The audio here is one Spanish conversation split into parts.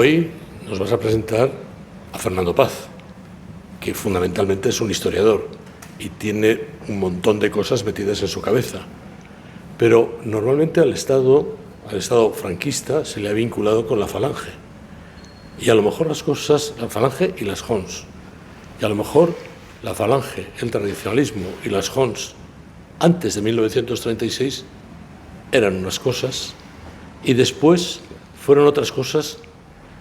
hoy nos vas a presentar a Fernando Paz, que fundamentalmente es un historiador y tiene un montón de cosas metidas en su cabeza. Pero normalmente al Estado franquista se le ha vinculado con la Falange. Y a lo mejor las cosas, la Falange y las Hons. Y a lo mejor la Falange, el tradicionalismo y las Hons, antes de 1936, eran unas cosas y después fueron otras cosas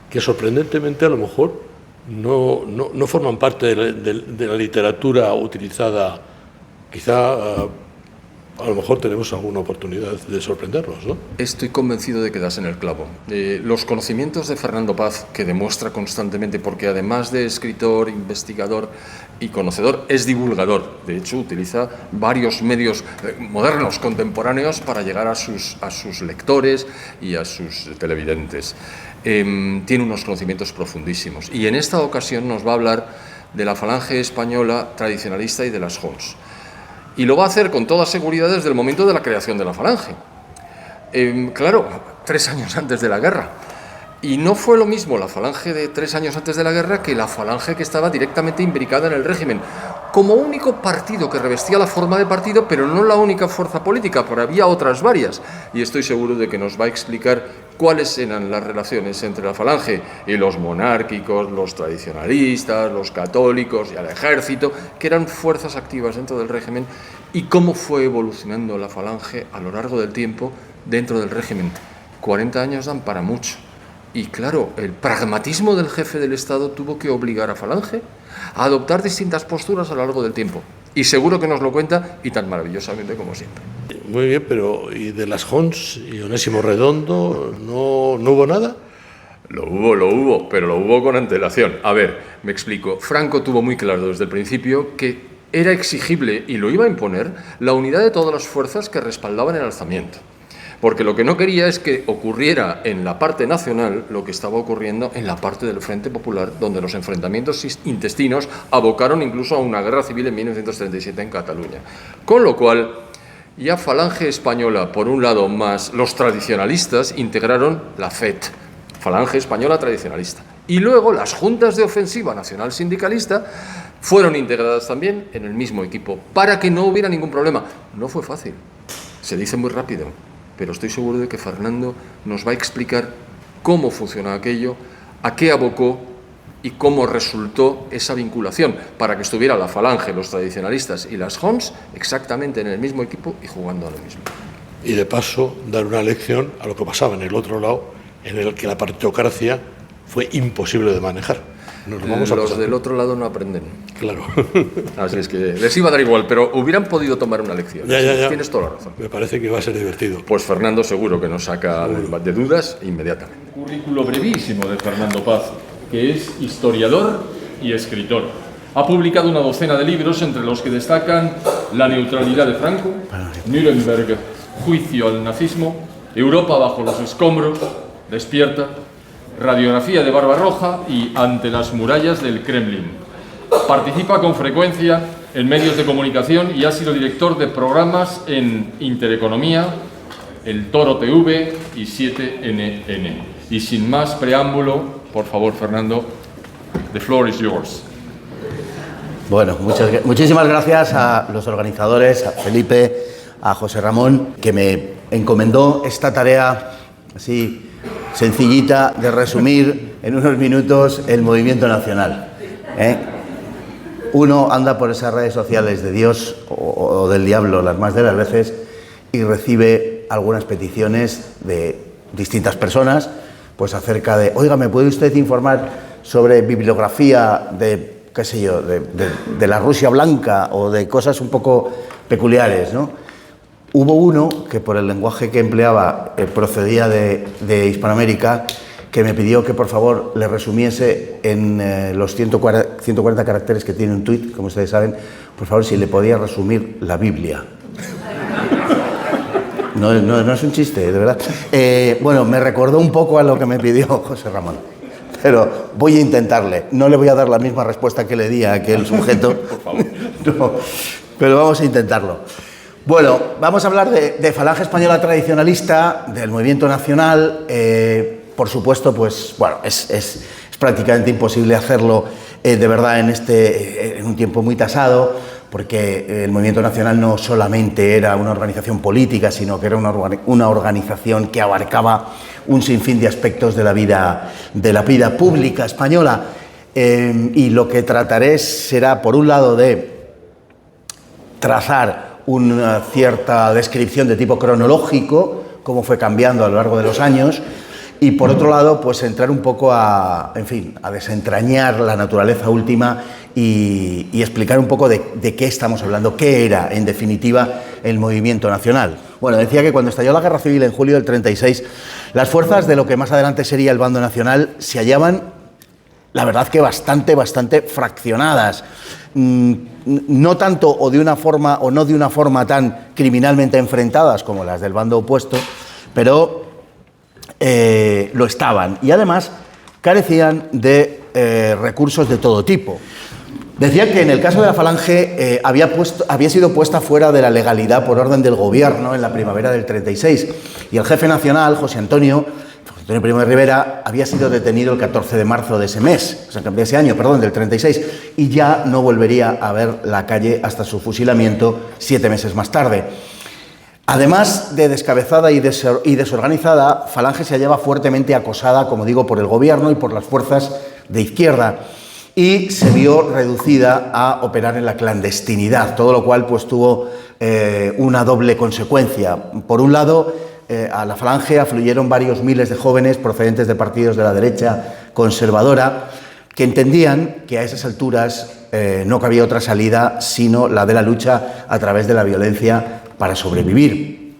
que sorprendentemente a lo mejor no forman parte de la literatura utilizada. Quizá a lo mejor tenemos alguna oportunidad de sorprendernos, ¿no? Estoy convencido de que das en el clavo. Los conocimientos de Fernando Paz, que demuestra constantemente, porque además de escritor, investigador y conocedor, es divulgador. De hecho, utiliza varios medios modernos, contemporáneos, para llegar a sus lectores y a sus televidentes. Tiene unos conocimientos profundísimos. Y en esta ocasión nos va a hablar de la Falange española tradicionalista y de las Hons. Y lo va a hacer con toda seguridad desde el momento de la creación de la Falange. Claro, 3 años antes de la guerra. Y no fue lo mismo la Falange de 3 años antes de la guerra que la Falange que estaba directamente imbricada en el régimen, como único partido que revestía la forma de partido, pero no la única fuerza política, porque había otras varias. Y estoy seguro de que nos va a explicar cuáles eran las relaciones entre la Falange y los monárquicos, los tradicionalistas, los católicos y el ejército, que eran fuerzas activas dentro del régimen, y cómo fue evolucionando la Falange a lo largo del tiempo dentro del régimen. 40 años dan para mucho. Y claro, el pragmatismo del jefe del Estado tuvo que obligar a Falange a adoptar distintas posturas a lo largo del tiempo. Y seguro que nos lo cuenta, y tan maravillosamente como siempre. Muy bien, pero ¿y de las Hons y Onésimo Redondo no hubo nada? Lo hubo, pero lo hubo con antelación. A ver, me explico. Franco tuvo muy claro desde el principio que era exigible, y lo iba a imponer, la unidad de todas las fuerzas que respaldaban el alzamiento. Porque lo que no quería es que ocurriera en la parte nacional lo que estaba ocurriendo en la parte del Frente Popular, donde los enfrentamientos intestinos abocaron incluso a una guerra civil en 1937 en Cataluña. Con lo cual, ya Falange Española, por un lado, más los tradicionalistas, integraron la FET, Falange Española Tradicionalista. Y luego las juntas de ofensiva nacional sindicalista fueron integradas también en el mismo equipo, para que no hubiera ningún problema. No fue fácil, se dice muy rápido, pero estoy seguro de que Fernando nos va a explicar cómo funciona aquello, a qué abocó y cómo resultó esa vinculación para que estuviera la Falange, los tradicionalistas y las Hons exactamente en el mismo equipo y jugando a lo mismo. Y de paso dar una lección a lo que pasaba en el otro lado, en el que la partitocracia fue imposible de manejar. Los del otro lado no aprenden. Claro. Así es que les iba a dar igual, pero hubieran podido tomar una lección. Ya. Tienes toda la razón. Me parece que va a ser divertido. Pues Fernando seguro que nos saca de dudas inmediatamente. Currículo brevísimo de Fernando Paz, que es historiador y escritor. Ha publicado una docena de libros, entre los que destacan La neutralidad de Franco, Nuremberg, Juicio al nazismo, Europa bajo los escombros, Despierta, Radiografía de Barbarroja y Ante las murallas del Kremlin. Participa con frecuencia en medios de comunicación y ha sido director de programas en Intereconomía, El Toro TV y 7NN. Y sin más preámbulo, por favor, Fernando, the floor is yours. Bueno, muchísimas gracias a los organizadores, a Felipe, a José Ramón, que me encomendó esta tarea así sencillita de resumir en unos minutos el movimiento nacional. Uno anda por esas redes sociales de Dios o del diablo las más de las veces y recibe algunas peticiones de distintas personas, pues acerca de, oiga, ¿me puede usted informar sobre bibliografía de, qué sé yo, de la Rusia blanca o de cosas un poco peculiares, ¿no? Hubo uno que por el lenguaje que empleaba procedía de Hispanoamérica, que me pidió que por favor le resumiese en los 140 caracteres que tiene un tuit, como ustedes saben, por favor si le podía resumir la Biblia. No es un chiste, de verdad. Bueno, me recordó un poco a lo que me pidió José Ramón, pero voy a intentarle. No le voy a dar la misma respuesta que le di a aquel sujeto, por favor. No, pero vamos a intentarlo. Bueno, vamos a hablar de Falange Española Tradicionalista, del movimiento nacional. por supuesto, pues bueno, es prácticamente imposible hacerlo de verdad en un tiempo muy tasado, porque el Movimiento Nacional no solamente era una organización política, sino que era una organización que abarcaba un sinfín de aspectos de la vida pública española. Y lo que trataré será, por un lado, de trazar una cierta descripción de tipo cronológico, cómo fue cambiando a lo largo de los años, y por otro lado, pues entrar un poco a desentrañar la naturaleza última y explicar un poco de qué estamos hablando, qué era, en definitiva, el Movimiento Nacional. Bueno, decía que cuando estalló la Guerra Civil en julio del 36, las fuerzas de lo que más adelante sería el bando nacional se hallaban, la verdad que bastante fraccionadas. No tanto o de una forma o no de una forma tan criminalmente enfrentadas como las del bando opuesto, pero lo estaban, y además carecían de recursos de todo tipo. Decía que en el caso de la Falange había sido puesta fuera de la legalidad por orden del gobierno en la primavera del 36, y el jefe nacional, José Antonio Primo de Rivera, había sido detenido el 14 de marzo de ese mes, o sea, de ese año, perdón, del 36, y ya no volvería a ver la calle hasta su fusilamiento 7 meses más tarde. Además de descabezada y desorganizada, Falange se hallaba fuertemente acosada, como digo, por el gobierno y por las fuerzas de izquierda, y se vio reducida a operar en la clandestinidad, todo lo cual pues tuvo una doble consecuencia. Por un lado, a la Falange afluyeron varios miles de jóvenes procedentes de partidos de la derecha conservadora que entendían que a esas alturas no cabía otra salida sino la de la lucha a través de la violencia para sobrevivir,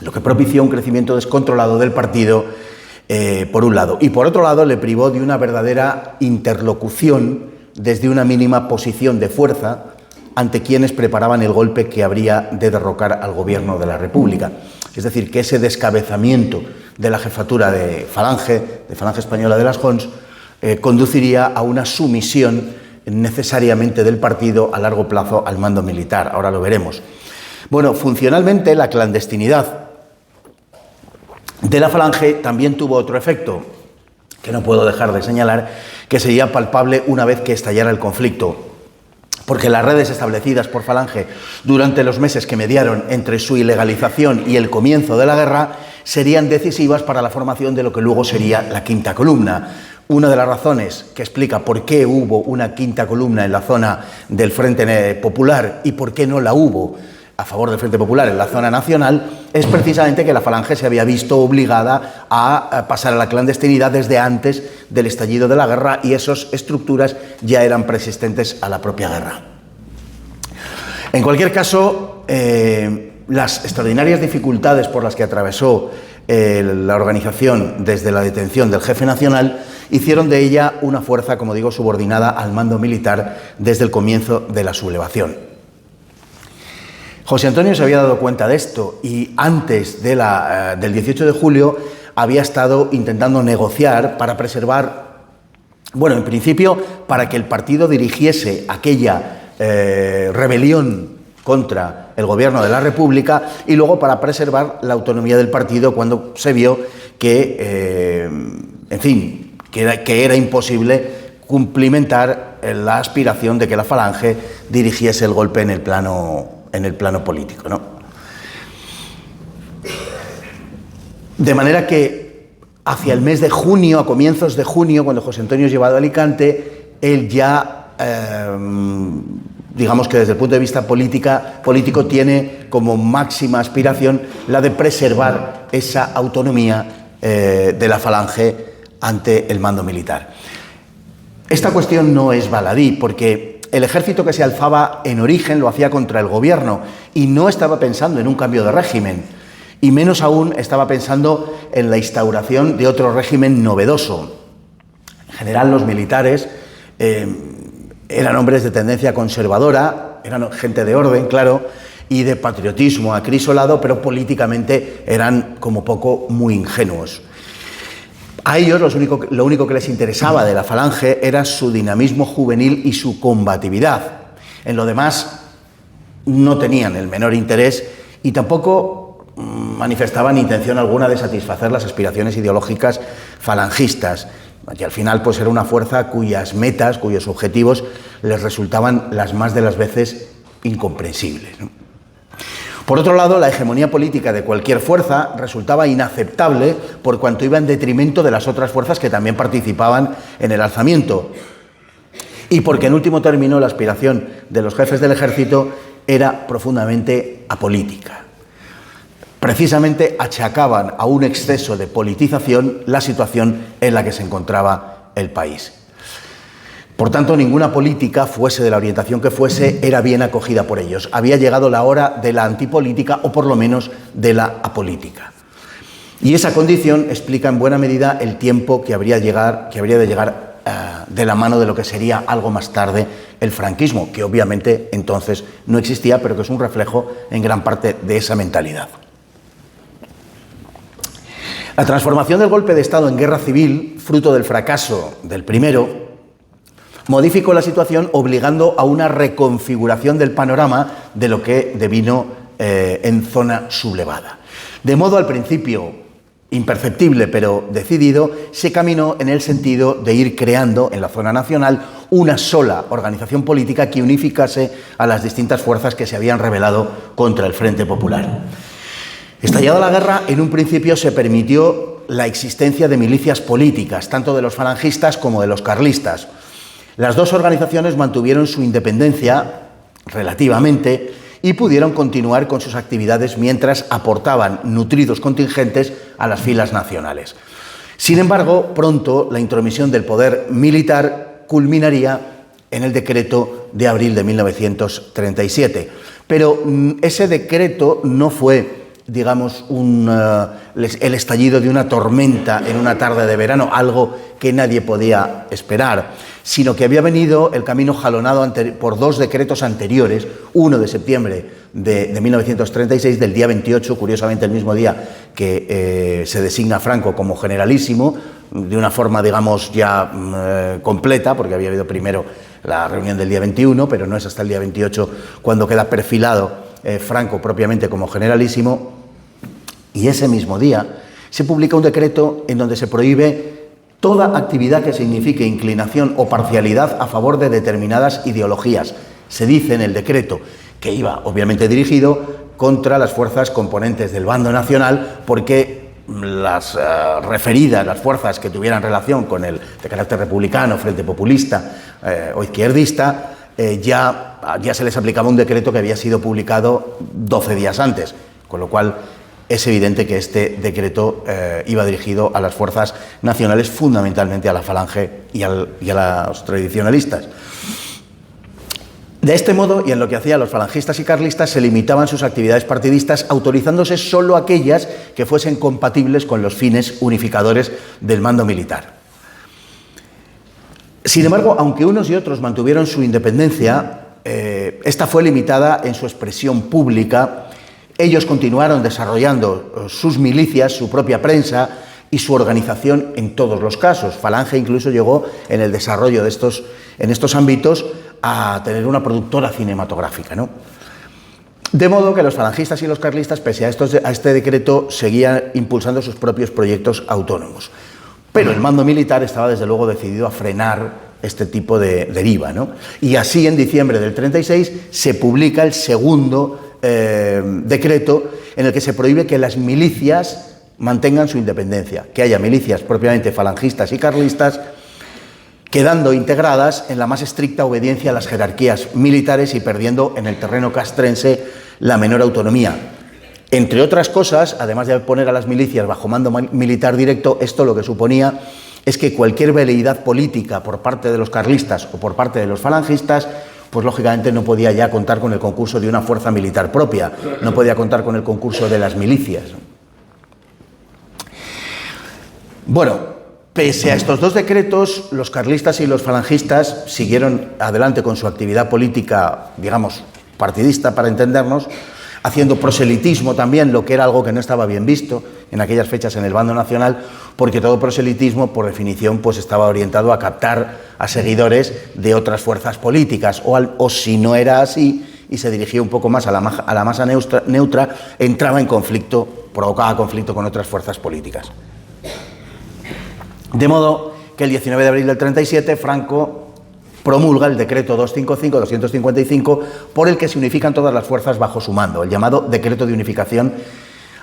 lo que propició un crecimiento descontrolado del partido, por un lado, y por otro lado le privó de una verdadera interlocución desde una mínima posición de fuerza ante quienes preparaban el golpe que habría de derrocar al gobierno de la República. Es decir, que ese descabezamiento de la jefatura de Falange Española de las Jons, conduciría a una sumisión necesariamente del partido a largo plazo al mando militar. Ahora lo veremos. Bueno, funcionalmente la clandestinidad de la Falange también tuvo otro efecto, que no puedo dejar de señalar, que sería palpable una vez que estallara el conflicto, porque las redes establecidas por Falange durante los meses que mediaron entre su ilegalización y el comienzo de la guerra serían decisivas para la formación de lo que luego sería la quinta columna. Una de las razones que explica por qué hubo una quinta columna en la zona del Frente Popular y por qué no la hubo a favor del Frente Popular en la zona nacional es precisamente que la Falange se había visto obligada a pasar a la clandestinidad desde antes del estallido de la guerra, y esas estructuras ya eran preexistentes a la propia guerra. En cualquier caso, las extraordinarias dificultades por las que atravesó la organización desde la detención del jefe nacional hicieron de ella una fuerza, como digo, subordinada al mando militar desde el comienzo de la sublevación. José Antonio se había dado cuenta de esto y antes del 18 de julio había estado intentando negociar para preservar, bueno, en principio, para que el partido dirigiese aquella rebelión contra el gobierno de la República, y luego para preservar la autonomía del partido cuando se vio que, que era imposible cumplimentar la aspiración de que la Falange dirigiese el golpe en el plano político, ¿no? De manera que hacia el mes de junio, a comienzos de junio, cuando José Antonio es llevado a Alicante, él ya, digamos que desde el punto de vista político tiene como máxima aspiración la de preservar esa autonomía de la Falange ante el mando militar. Esta cuestión no es baladí, porque el ejército que se alzaba en origen lo hacía contra el gobierno y no estaba pensando en un cambio de régimen, y menos aún estaba pensando en la instauración de otro régimen novedoso. En general, los militares eran hombres de tendencia conservadora, eran gente de orden, claro, y de patriotismo acrisolado, pero políticamente eran como poco muy ingenuos. A ellos lo único que les interesaba de la Falange era su dinamismo juvenil y su combatividad. En lo demás no tenían el menor interés, y tampoco manifestaban intención alguna de satisfacer las aspiraciones ideológicas falangistas, que al final pues era una fuerza cuyas metas, cuyos objetivos les resultaban las más de las veces incomprensibles, ¿no? Por otro lado, la hegemonía política de cualquier fuerza resultaba inaceptable por cuanto iba en detrimento de las otras fuerzas que también participaban en el alzamiento, y porque en último término la aspiración de los jefes del ejército era profundamente apolítica. Precisamente achacaban a un exceso de politización la situación en la que se encontraba el país. Por tanto, ninguna política, fuese de la orientación que fuese, era bien acogida por ellos. Había llegado la hora de la antipolítica o por lo menos de la apolítica. Y esa condición explica en buena medida el tiempo que habría de llegar de la mano de lo que sería algo más tarde el franquismo, que obviamente entonces no existía, pero que es un reflejo en gran parte de esa mentalidad. La transformación del golpe de Estado en guerra civil, fruto del fracaso del primero, modificó la situación obligando a una reconfiguración del panorama de lo que devino en zona sublevada. De modo al principio imperceptible pero decidido, se caminó en el sentido de ir creando en la zona nacional una sola organización política que unificase a las distintas fuerzas que se habían rebelado contra el Frente Popular. Estallada la guerra, en un principio se permitió la existencia de milicias políticas, tanto de los falangistas como de los carlistas. Las dos organizaciones mantuvieron su independencia relativamente y pudieron continuar con sus actividades mientras aportaban nutridos contingentes a las filas nacionales. Sin embargo, pronto la intromisión del poder militar culminaría en el decreto de abril de 1937. Pero ese decreto no fue, digamos, el estallido de una tormenta en una tarde de verano, algo que nadie podía esperar, sino que había venido el camino jalonado por dos decretos anteriores, uno de septiembre de 1936, del día 28, curiosamente el mismo día que se designa Franco como generalísimo, de una forma, digamos, ya completa, porque había habido primero la reunión del día 21, pero no es hasta el día 28 cuando queda perfilado Franco propiamente como generalísimo, y ese mismo día se publica un decreto en donde se prohíbe toda actividad que signifique inclinación o parcialidad a favor de determinadas ideologías. Se dice en el decreto que iba obviamente dirigido contra las fuerzas componentes del bando nacional, porque las referidas, las fuerzas que tuvieran relación con el de carácter republicano, Frente Populista o izquierdista, ya se les aplicaba un decreto que había sido publicado 12 días antes, con lo cual es evidente que este decreto iba dirigido a las fuerzas nacionales, fundamentalmente a la Falange y a los tradicionalistas. De este modo, y en lo que hacía a los falangistas y carlistas, se limitaban sus actividades partidistas, autorizándose solo aquellas que fuesen compatibles con los fines unificadores del mando militar. Sin embargo, aunque unos y otros mantuvieron su independencia, esta fue limitada en su expresión pública. Ellos continuaron desarrollando sus milicias, su propia prensa y su organización en todos los casos. Falange incluso llegó en el desarrollo en estos ámbitos a tener una productora cinematográfica, ¿no? De modo que los falangistas y los carlistas, pese a este decreto, seguían impulsando sus propios proyectos autónomos. Pero el mando militar estaba desde luego decidido a frenar este tipo de deriva, ¿no? Y así en diciembre del 36 se publica el segundo decreto en el que se prohíbe que las milicias mantengan su independencia, que haya milicias propiamente falangistas y carlistas, quedando integradas en la más estricta obediencia a las jerarquías militares y perdiendo en el terreno castrense la menor autonomía. Entre otras cosas, además de poner a las milicias bajo mando militar directo, esto lo que suponía es que cualquier veleidad política por parte de los carlistas o por parte de los falangistas, pues lógicamente no podía ya contar con el concurso de una fuerza militar propia, no podía contar con el concurso de las milicias. Bueno, pese a estos dos decretos, los carlistas y los falangistas siguieron adelante con su actividad política, digamos, partidista para entendernos, haciendo proselitismo también, lo que era algo que no estaba bien visto en aquellas fechas en el bando nacional, porque todo proselitismo, por definición, pues estaba orientado a captar a seguidores de otras fuerzas políticas, o si no era así, y se dirigía un poco más a la masa neutra, entraba en conflicto, provocaba conflicto con otras fuerzas políticas. De modo que el 19 de abril del 37 Franco promulga el decreto 255 por el que se unifican todas las fuerzas bajo su mando, el llamado decreto de unificación,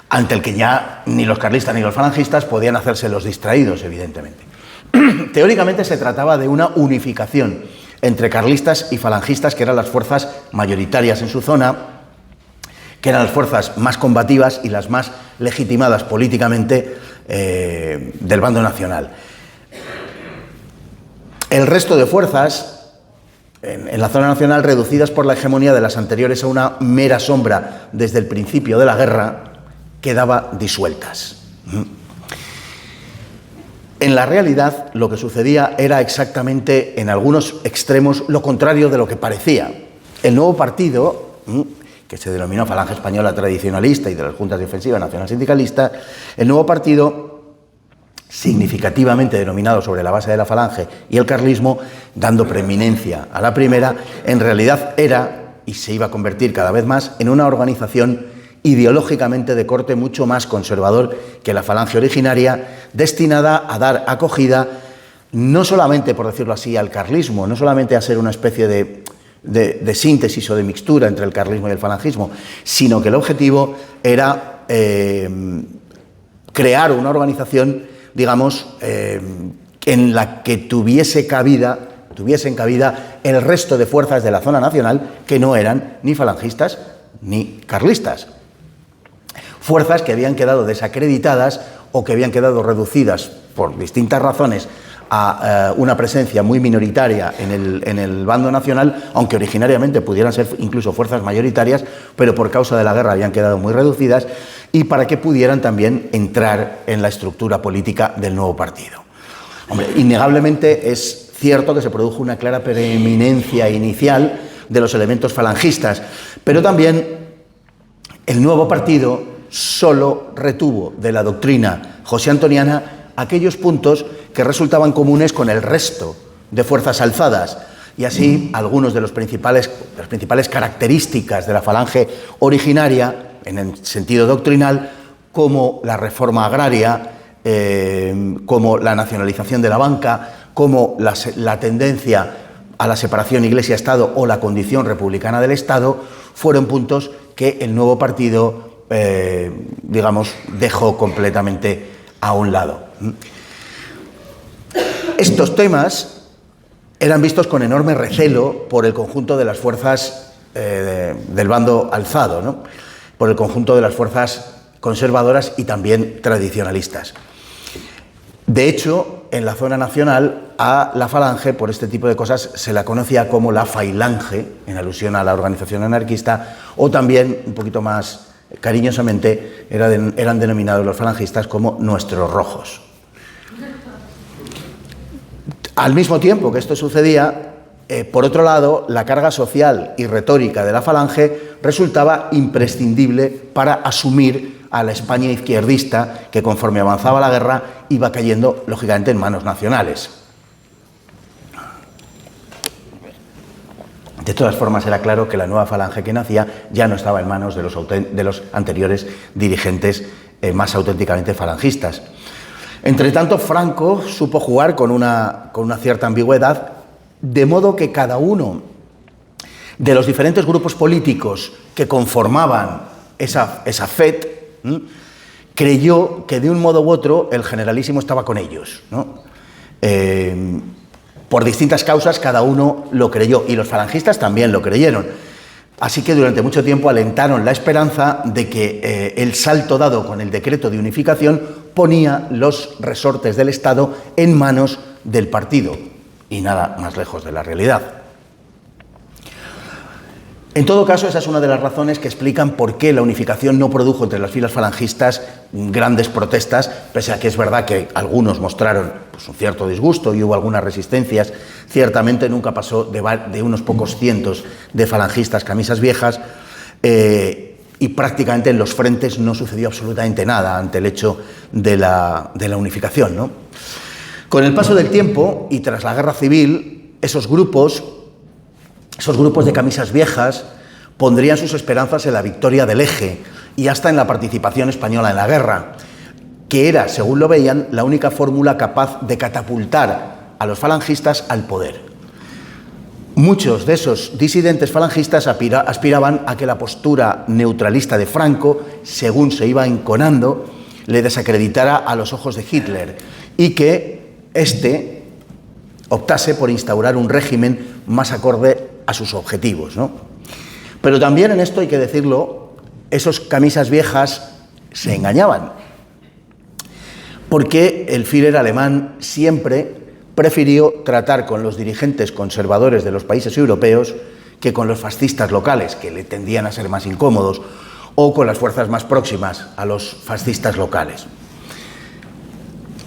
ante el que ya ni los carlistas ni los falangistas podían hacerse los distraídos, evidentemente. Teóricamente se trataba de una unificación entre carlistas y falangistas, que eran las fuerzas mayoritarias en su zona, que eran las fuerzas más combativas y las más legitimadas políticamente del bando nacional. El resto de fuerzas en la zona nacional, reducidas por la hegemonía de las anteriores a una mera sombra desde el principio de la guerra, quedaban disueltas. En la realidad, lo que sucedía era exactamente, en algunos extremos, lo contrario de lo que parecía. El nuevo partido, que se denominó Falange Española Tradicionalista y de las Juntas de Ofensiva Nacional Sindicalista, el nuevo partido, significativamente denominado sobre la base de la Falange y el carlismo, dando preeminencia a la primera, en realidad era, y se iba a convertir cada vez más, en una organización ideológicamente de corte mucho más conservador que la Falange originaria, destinada a dar acogida, no solamente, por decirlo así, al carlismo, no solamente a ser una especie de síntesis o de mixtura entre el carlismo y el falangismo, sino que el objetivo era crear una organización, digamos, en la que tuviesen cabida el resto de fuerzas de la zona nacional que no eran ni falangistas ni carlistas. Fuerzas que habían quedado desacreditadas o que habían quedado reducidas por distintas razones a una presencia muy minoritaria en el bando nacional, aunque originariamente pudieran ser incluso fuerzas mayoritarias, pero por causa de la guerra habían quedado muy reducidas, y para que pudieran también entrar en la estructura política del nuevo partido. Hombre, innegablemente es cierto que se produjo una clara preeminencia inicial de los elementos falangistas, pero también el nuevo partido solo retuvo de la doctrina josé-antoniana aquellos puntos que resultaban comunes con el resto de fuerzas alzadas, y así algunos de las principales características de la Falange originaria, en el sentido doctrinal, como la reforma agraria, como la nacionalización de la banca, como la tendencia a la separación Iglesia-Estado o la condición republicana del Estado, fueron puntos que el nuevo partido, digamos, dejó completamente a un lado. Estos temas eran vistos con enorme recelo por el conjunto de las fuerzas del bando alzado, ¿no? Por el conjunto de las fuerzas conservadoras y también tradicionalistas. De hecho, en la zona nacional, a la Falange, por este tipo de cosas, se la conocía como la Failange, en alusión a la organización anarquista, o también, un poquito más cariñosamente, eran denominados los falangistas como nuestros rojos. Al mismo tiempo que esto sucedía, por otro lado, la carga social y retórica de la Falange resultaba imprescindible para asumir a la España izquierdista, que conforme avanzaba la guerra iba cayendo, lógicamente, en manos nacionales. De todas formas, era claro que la nueva Falange que nacía ya no estaba en manos de los anteriores dirigentes más auténticamente falangistas. Entre tanto, Franco supo jugar con una cierta ambigüedad, de modo que cada uno de los diferentes grupos políticos que conformaban esa FET creyó que de un modo u otro el generalísimo estaba con ellos, ¿no? Por distintas causas cada uno lo creyó, y los falangistas también lo creyeron. Así que durante mucho tiempo alentaron la esperanza de que el salto dado con el decreto de unificación ponía los resortes del Estado en manos del partido, y nada más lejos de la realidad. En todo caso, esa es una de las razones que explican por qué la unificación no produjo entre las filas falangistas grandes protestas, pese a que es verdad que algunos mostraron pues, un cierto disgusto y hubo algunas resistencias. Ciertamente nunca pasó de unos pocos cientos de falangistas camisas viejas, y prácticamente en los frentes no sucedió absolutamente nada ante el hecho de la unificación, ¿no? Con el paso del tiempo y tras la guerra civil, esos grupos de camisas viejas pondrían sus esperanzas en la victoria del Eje y hasta en la participación española en la guerra, que era, según lo veían, la única fórmula capaz de catapultar a los falangistas al poder. Muchos de esos disidentes falangistas aspiraban a que la postura neutralista de Franco, según se iba enconando, le desacreditara a los ojos de Hitler y que éste optase por instaurar un régimen más acorde a sus objetivos, ¿no? Pero también en esto hay que decirlo, esos camisas viejas se engañaban, porque el Führer alemán siempre prefirió tratar con los dirigentes conservadores de los países europeos que con los fascistas locales, que le tendían a ser más incómodos, o con las fuerzas más próximas a los fascistas locales.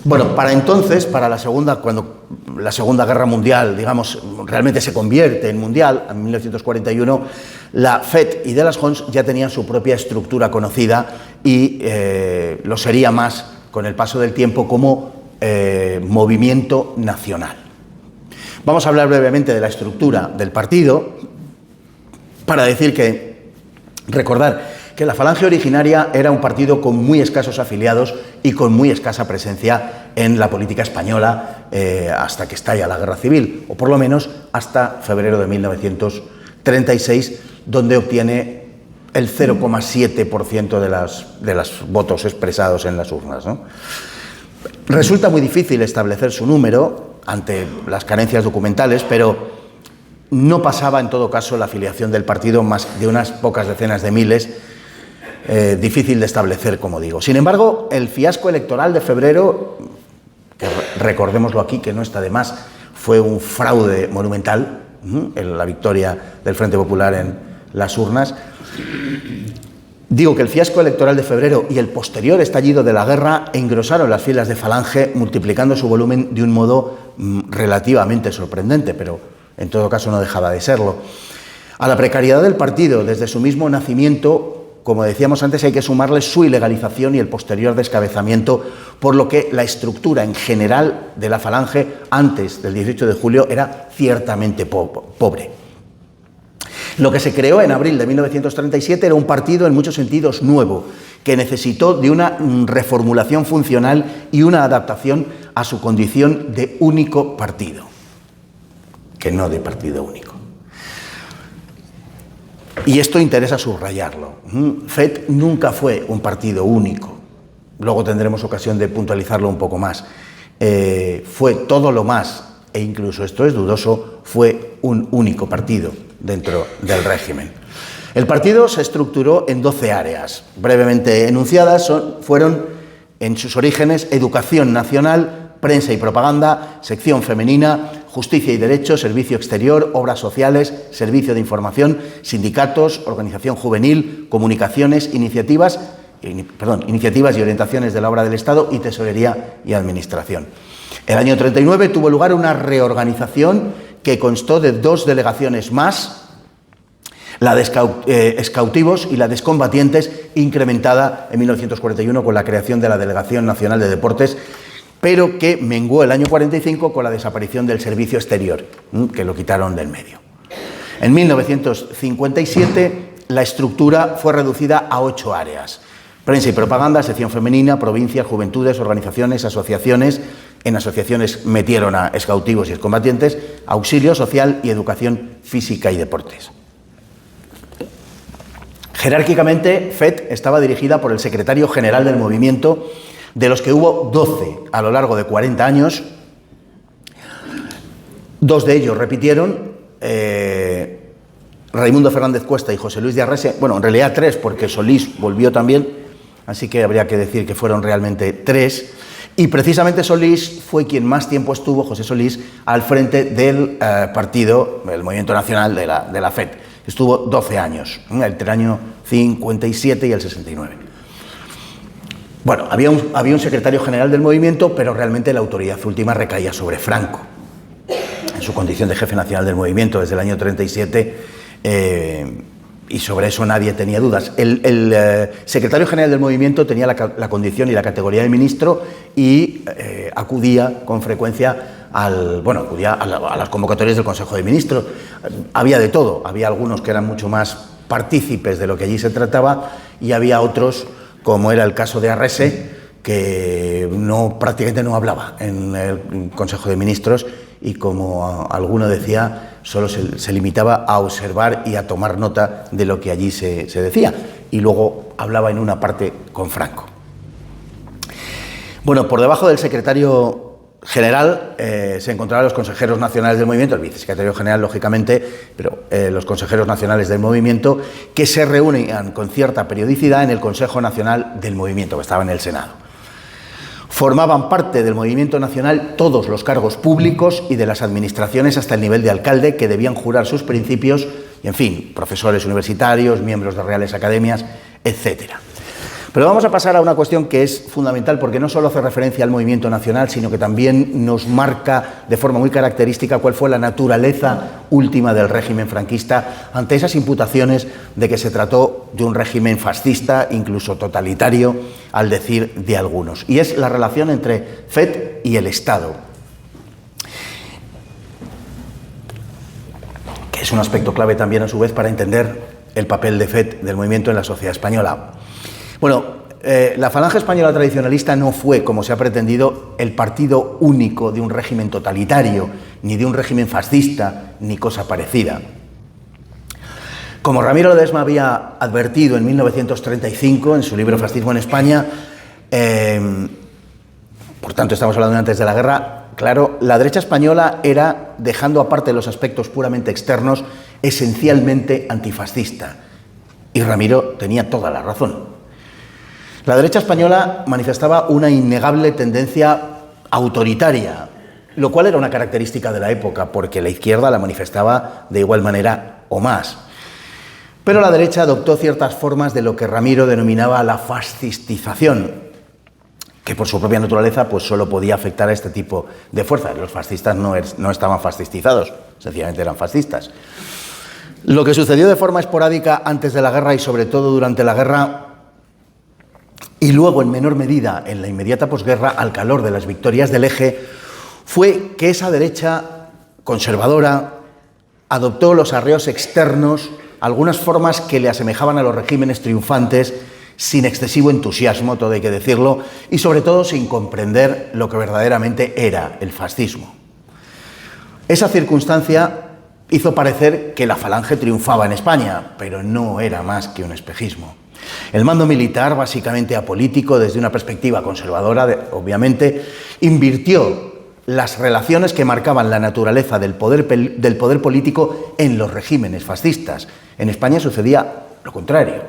Bueno, para entonces, cuando la Segunda Guerra Mundial, digamos, realmente se convierte en mundial, en 1941, la FET y de las Hons ya tenían su propia estructura conocida y lo sería más con el paso del tiempo como movimiento nacional. Vamos a hablar brevemente de la estructura del partido para recordar que la Falange originaria era un partido con muy escasos afiliados y con muy escasa presencia en la política española hasta que estalla la Guerra Civil, o por lo menos hasta febrero de 1936, donde obtiene el 0,7% de los votos expresados en las urnas, ¿no? Resulta muy difícil establecer su número ante las carencias documentales, pero no pasaba en todo caso la afiliación del partido más de unas pocas decenas de miles, difícil de establecer, como digo. Sin embargo, el fiasco electoral de febrero, que recordémoslo aquí, que no está de más, fue un fraude monumental, en la victoria del Frente Popular en las urnas. Digo que el fiasco electoral de febrero y el posterior estallido de la guerra engrosaron las filas de Falange, multiplicando su volumen de un modo relativamente sorprendente, pero en todo caso no dejaba de serlo. A la precariedad del partido desde su mismo nacimiento, como decíamos antes, hay que sumarle su ilegalización y el posterior descabezamiento, por lo que la estructura en general de la Falange antes del 18 de julio era ciertamente pobre. Lo que se creó en abril de 1937 era un partido en muchos sentidos nuevo, que necesitó de una reformulación funcional y una adaptación a su condición de único partido, que no de partido único. Y esto interesa subrayarlo. FET nunca fue un partido único. Luego tendremos ocasión de puntualizarlo un poco más. Fue todo lo más, e incluso esto es dudoso, fue un único partido dentro del régimen. El partido se estructuró en 12 áreas. Brevemente enunciadas fueron, en sus orígenes, educación nacional, prensa y propaganda, sección femenina, justicia y derecho, servicio exterior, obras sociales, servicio de información, sindicatos, organización juvenil, comunicaciones, iniciativas y orientaciones de la obra del Estado y tesorería y administración. El año 39 tuvo lugar una reorganización que constó de 2 delegaciones más, la de excautivos y la de excombatientes, incrementada en 1941 con la creación de la Delegación Nacional de Deportes, pero que menguó el año 45 con la desaparición del servicio exterior, que lo quitaron del medio. En 1957 la estructura fue reducida a 8 áreas: prensa y propaganda, sección femenina, provincias, juventudes, organizaciones, asociaciones. En asociaciones metieron a excautivos y excombatientes, auxilio social y educación física y deportes. Jerárquicamente, FET estaba dirigida por el secretario general del movimiento, de los que hubo 12 a lo largo de 40 años. 2 de ellos repitieron, Raimundo Fernández Cuesta y José Luis de Arrese. Bueno, en realidad 3, porque Solís volvió también, así que habría que decir que fueron realmente 3. Y precisamente Solís fue quien más tiempo estuvo, José Solís, al frente del partido, el Movimiento Nacional de la FET. Estuvo 12 años, entre el año 57 y el 69. Bueno, había un secretario general del movimiento, pero realmente la autoridad última recaía sobre Franco, en su condición de jefe nacional del movimiento desde el año 37, y sobre eso nadie tenía dudas. El secretario general del movimiento tenía la condición y la categoría de ministro y acudía con frecuencia a las convocatorias del Consejo de Ministros. Había de todo, había algunos que eran mucho más partícipes de lo que allí se trataba, y había otros, como era el caso de Arrese, que prácticamente no hablaba en el Consejo de Ministros y, como alguno decía, solo se limitaba a observar y a tomar nota de lo que allí se decía, y luego hablaba en una parte con Franco. Bueno, por debajo del secretario general se encontraban los consejeros nacionales del movimiento, el vicesecretario general, lógicamente, pero los consejeros nacionales del movimiento, que se reunían con cierta periodicidad en el Consejo Nacional del Movimiento, que estaba en el Senado. Formaban parte del movimiento nacional todos los cargos públicos y de las administraciones hasta el nivel de alcalde, que debían jurar sus principios, y, en fin, profesores universitarios, miembros de reales academias, etcétera. Pero vamos a pasar a una cuestión que es fundamental, porque no solo hace referencia al movimiento nacional, sino que también nos marca de forma muy característica cuál fue la naturaleza última del régimen franquista ante esas imputaciones de que se trató de un régimen fascista, incluso totalitario, al decir de algunos. Y es la relación entre FET y el Estado, que es un aspecto clave también, a su vez, para entender el papel de FET, del movimiento, en la sociedad española. Bueno, la Falange Española tradicionalista no fue, como se ha pretendido, el partido único de un régimen totalitario, ni de un régimen fascista, ni cosa parecida. Como Ramiro Ledesma había advertido en 1935 en su libro Fascismo en España, por tanto estamos hablando de antes de la guerra, claro, la derecha española era, dejando aparte los aspectos puramente externos, esencialmente antifascista. Y Ramiro tenía toda la razón. La derecha española manifestaba una innegable tendencia autoritaria, lo cual era una característica de la época, porque la izquierda la manifestaba de igual manera o más. Pero la derecha adoptó ciertas formas de lo que Ramiro denominaba la fascistización, que por su propia naturaleza pues solo podía afectar a este tipo de fuerzas. Los fascistas no estaban fascistizados, sencillamente eran fascistas. Lo que sucedió de forma esporádica antes de la guerra y sobre todo durante la guerra, y luego en menor medida en la inmediata posguerra, al calor de las victorias del Eje, fue que esa derecha conservadora adoptó los arreos externos, algunas formas que le asemejaban a los regímenes triunfantes, sin excesivo entusiasmo, todo hay que decirlo, y sobre todo sin comprender lo que verdaderamente era el fascismo. Esa circunstancia hizo parecer que la Falange triunfaba en España, pero no era más que un espejismo. El mando militar, básicamente apolítico desde una perspectiva conservadora, obviamente, invirtió las relaciones que marcaban la naturaleza del poder político en los regímenes fascistas. En España sucedía lo contrario.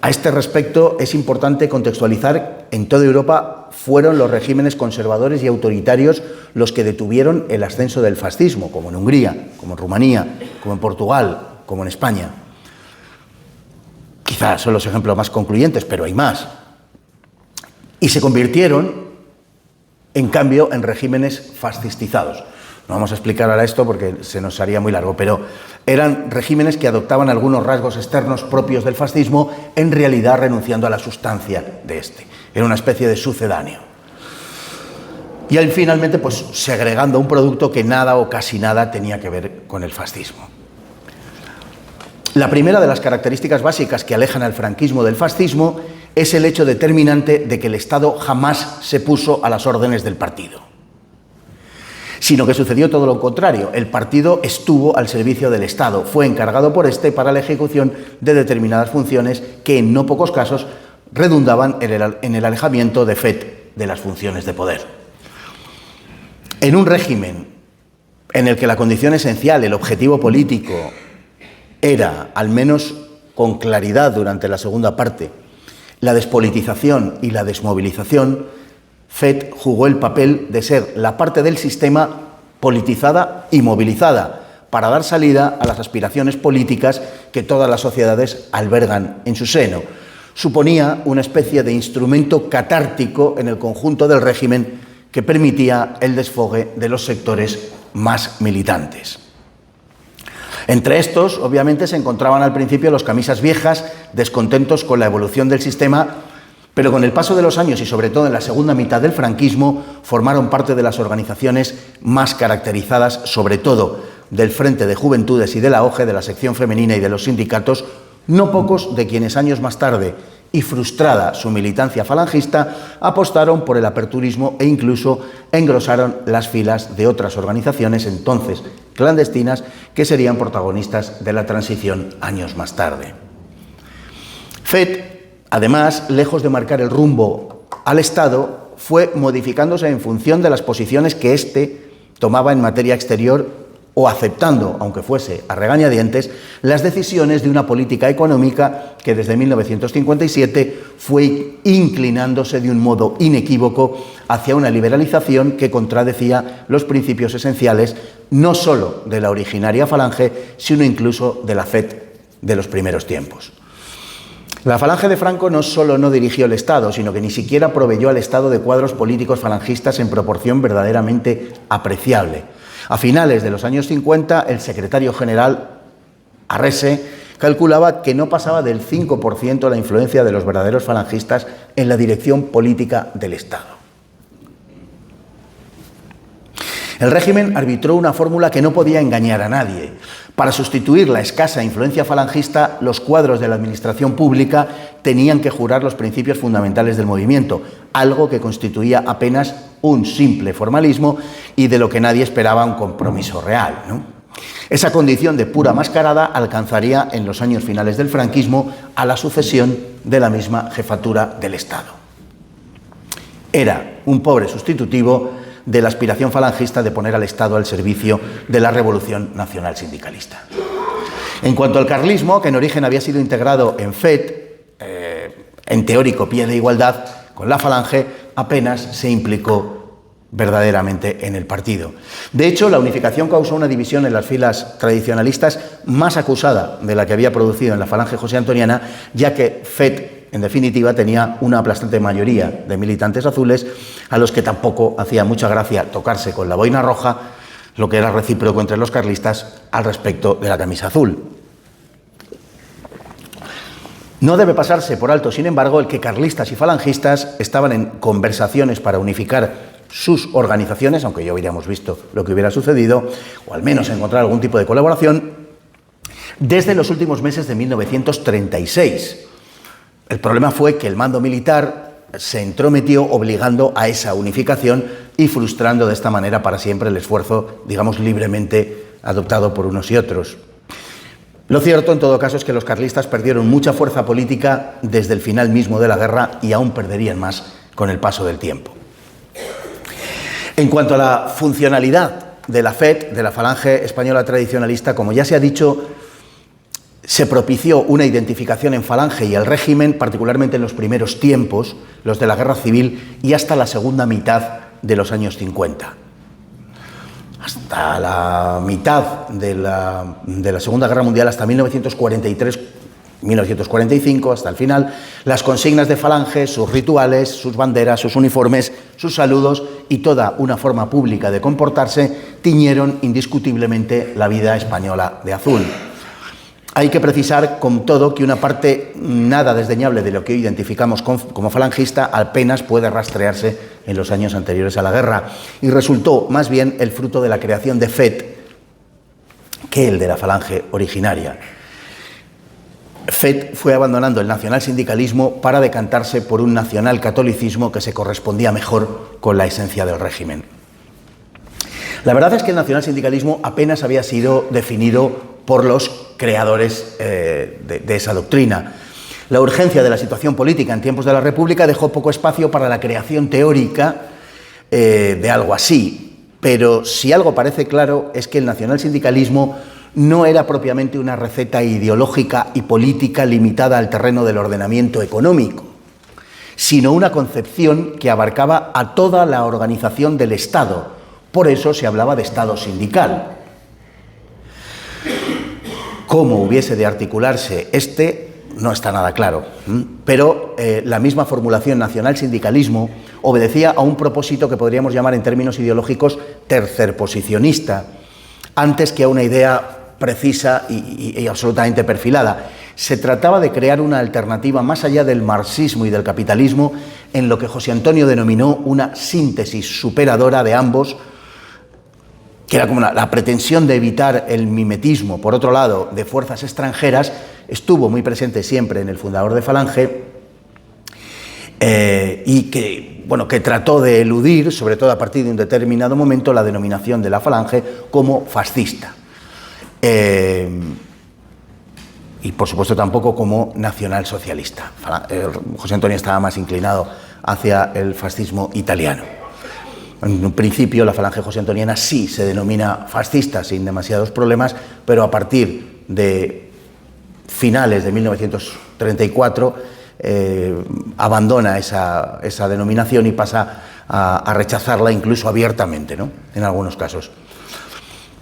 A este respecto es importante contextualizar: en toda Europa fueron los regímenes conservadores y autoritarios los que detuvieron el ascenso del fascismo, como en Hungría, como en Rumanía, como en Portugal, como en España. Quizás son los ejemplos más concluyentes, pero hay más. Y se convirtieron, en cambio, en regímenes fascistizados. No vamos a explicar ahora esto porque se nos haría muy largo, pero eran regímenes que adoptaban algunos rasgos externos propios del fascismo, en realidad renunciando a la sustancia de este. Era una especie de sucedáneo. Y ahí, finalmente, pues segregando un producto que nada o casi nada tenía que ver con el fascismo. La primera de las características básicas que alejan al franquismo del fascismo es el hecho determinante de que el Estado jamás se puso a las órdenes del partido, sino que sucedió todo lo contrario. El partido estuvo al servicio del Estado, fue encargado por este para la ejecución de determinadas funciones que en no pocos casos redundaban en el alejamiento de FET de las funciones de poder. En un régimen en el que la condición esencial, el objetivo político, era, al menos con claridad durante la segunda parte, la despolitización y la desmovilización, FET jugó el papel de ser la parte del sistema politizada y movilizada para dar salida a las aspiraciones políticas que todas las sociedades albergan en su seno. Suponía una especie de instrumento catártico en el conjunto del régimen que permitía el desfogue de los sectores más militantes. Entre estos, obviamente, se encontraban al principio los camisas viejas, descontentos con la evolución del sistema, pero con el paso de los años y sobre todo en la segunda mitad del franquismo, formaron parte de las organizaciones más caracterizadas, sobre todo del Frente de Juventudes y de la OGE, de la sección femenina y de los sindicatos, no pocos de quienes años más tarde, y frustrada su militancia falangista, apostaron por el aperturismo e incluso engrosaron las filas de otras organizaciones entonces clandestinas que serían protagonistas de la transición años más tarde. FET, además, lejos de marcar el rumbo al Estado, fue modificándose en función de las posiciones que éste tomaba en materia exterior o aceptando, aunque fuese a regañadientes, las decisiones de una política económica que desde 1957 fue inclinándose de un modo inequívoco hacia una liberalización que contradecía los principios esenciales no solo de la originaria Falange, sino incluso de la FET de los primeros tiempos. La Falange de Franco no solo no dirigió el Estado, sino que ni siquiera proveyó al Estado de cuadros políticos falangistas en proporción verdaderamente apreciable. A finales de los años 50, el secretario general, Arrese, calculaba que no pasaba del 5% la influencia de los verdaderos falangistas en la dirección política del Estado. El régimen arbitró una fórmula que no podía engañar a nadie. Para sustituir la escasa influencia falangista, los cuadros de la administración pública tenían que jurar los principios fundamentales del movimiento, algo que constituía apenas un simple formalismo y de lo que nadie esperaba un compromiso real, ¿no? Esa condición de pura mascarada alcanzaría en los años finales del franquismo a la sucesión de la misma jefatura del Estado. Era un pobre sustitutivo de la aspiración falangista de poner al Estado al servicio de la revolución nacional sindicalista. En cuanto al carlismo, que en origen había sido integrado en FET, en teórico pie de igualdad con la Falange, apenas se implicó verdaderamente en el partido. De hecho, la unificación causó una división en las filas tradicionalistas más acusada de la que había producido en la Falange josé-antoniana, ya que FET, en definitiva, tenía una aplastante mayoría de militantes azules a los que tampoco hacía mucha gracia tocarse con la boina roja, lo que era recíproco entre los carlistas al respecto de la camisa azul. No debe pasarse por alto, sin embargo, el que carlistas y falangistas estaban en conversaciones para unificar sus organizaciones, aunque ya hubiéramos visto lo que hubiera sucedido, o al menos encontrar algún tipo de colaboración, desde los últimos meses de 1936. El problema fue que el mando militar se entrometió obligando a esa unificación y frustrando de esta manera para siempre el esfuerzo, digamos, libremente adoptado por unos y otros. Lo cierto, en todo caso, es que los carlistas perdieron mucha fuerza política desde el final mismo de la guerra y aún perderían más con el paso del tiempo. En cuanto a la funcionalidad de la FET, de la Falange Española Tradicionalista, como ya se ha dicho, se propició una identificación en Falange y el régimen, particularmente en los primeros tiempos, los de la Guerra Civil y hasta la segunda mitad de los años 50. Hasta la mitad de la Segunda Guerra Mundial, hasta 1943, 1945, hasta el final, las consignas de Falange, sus rituales, sus banderas, sus uniformes, sus saludos y toda una forma pública de comportarse tiñeron indiscutiblemente la vida española de azul. Hay que precisar, con todo, que una parte nada desdeñable de lo que hoy identificamos como falangista apenas puede rastrearse en los años anteriores a la guerra y resultó más bien el fruto de la creación de FET que el de la Falange originaria. FET fue abandonando el nacionalsindicalismo para decantarse por un nacionalcatolicismo que se correspondía mejor con la esencia del régimen. La verdad es que el nacionalsindicalismo apenas había sido definido por los creadores de esa doctrina. La urgencia de la situación política en tiempos de la República dejó poco espacio para la creación teórica de algo así, pero si algo parece claro es que el nacionalsindicalismo no era propiamente una receta ideológica y política limitada al terreno del ordenamiento económico, sino una concepción que abarcaba a toda la organización del Estado. Por eso se hablaba de Estado sindical. Cómo hubiese de articularse no está nada claro, pero la misma formulación nacional-sindicalismo obedecía a un propósito que podríamos llamar en términos ideológicos tercerposicionista, antes que a una idea precisa y absolutamente perfilada. Se trataba de crear una alternativa más allá del marxismo y del capitalismo en lo que José Antonio denominó una síntesis superadora de ambos que era como la pretensión de evitar el mimetismo, por otro lado, de fuerzas extranjeras, estuvo muy presente siempre en el fundador de Falange, y que trató de eludir, sobre todo a partir de un determinado momento, la denominación de la Falange como fascista. Y por supuesto tampoco como nacionalsocialista. José Antonio estaba más inclinado hacia el fascismo italiano. En un principio la Falange josé-antoniana sí se denomina fascista sin demasiados problemas, pero a partir de finales de 1934 abandona esa denominación y pasa a rechazarla incluso abiertamente, ¿no?, en algunos casos.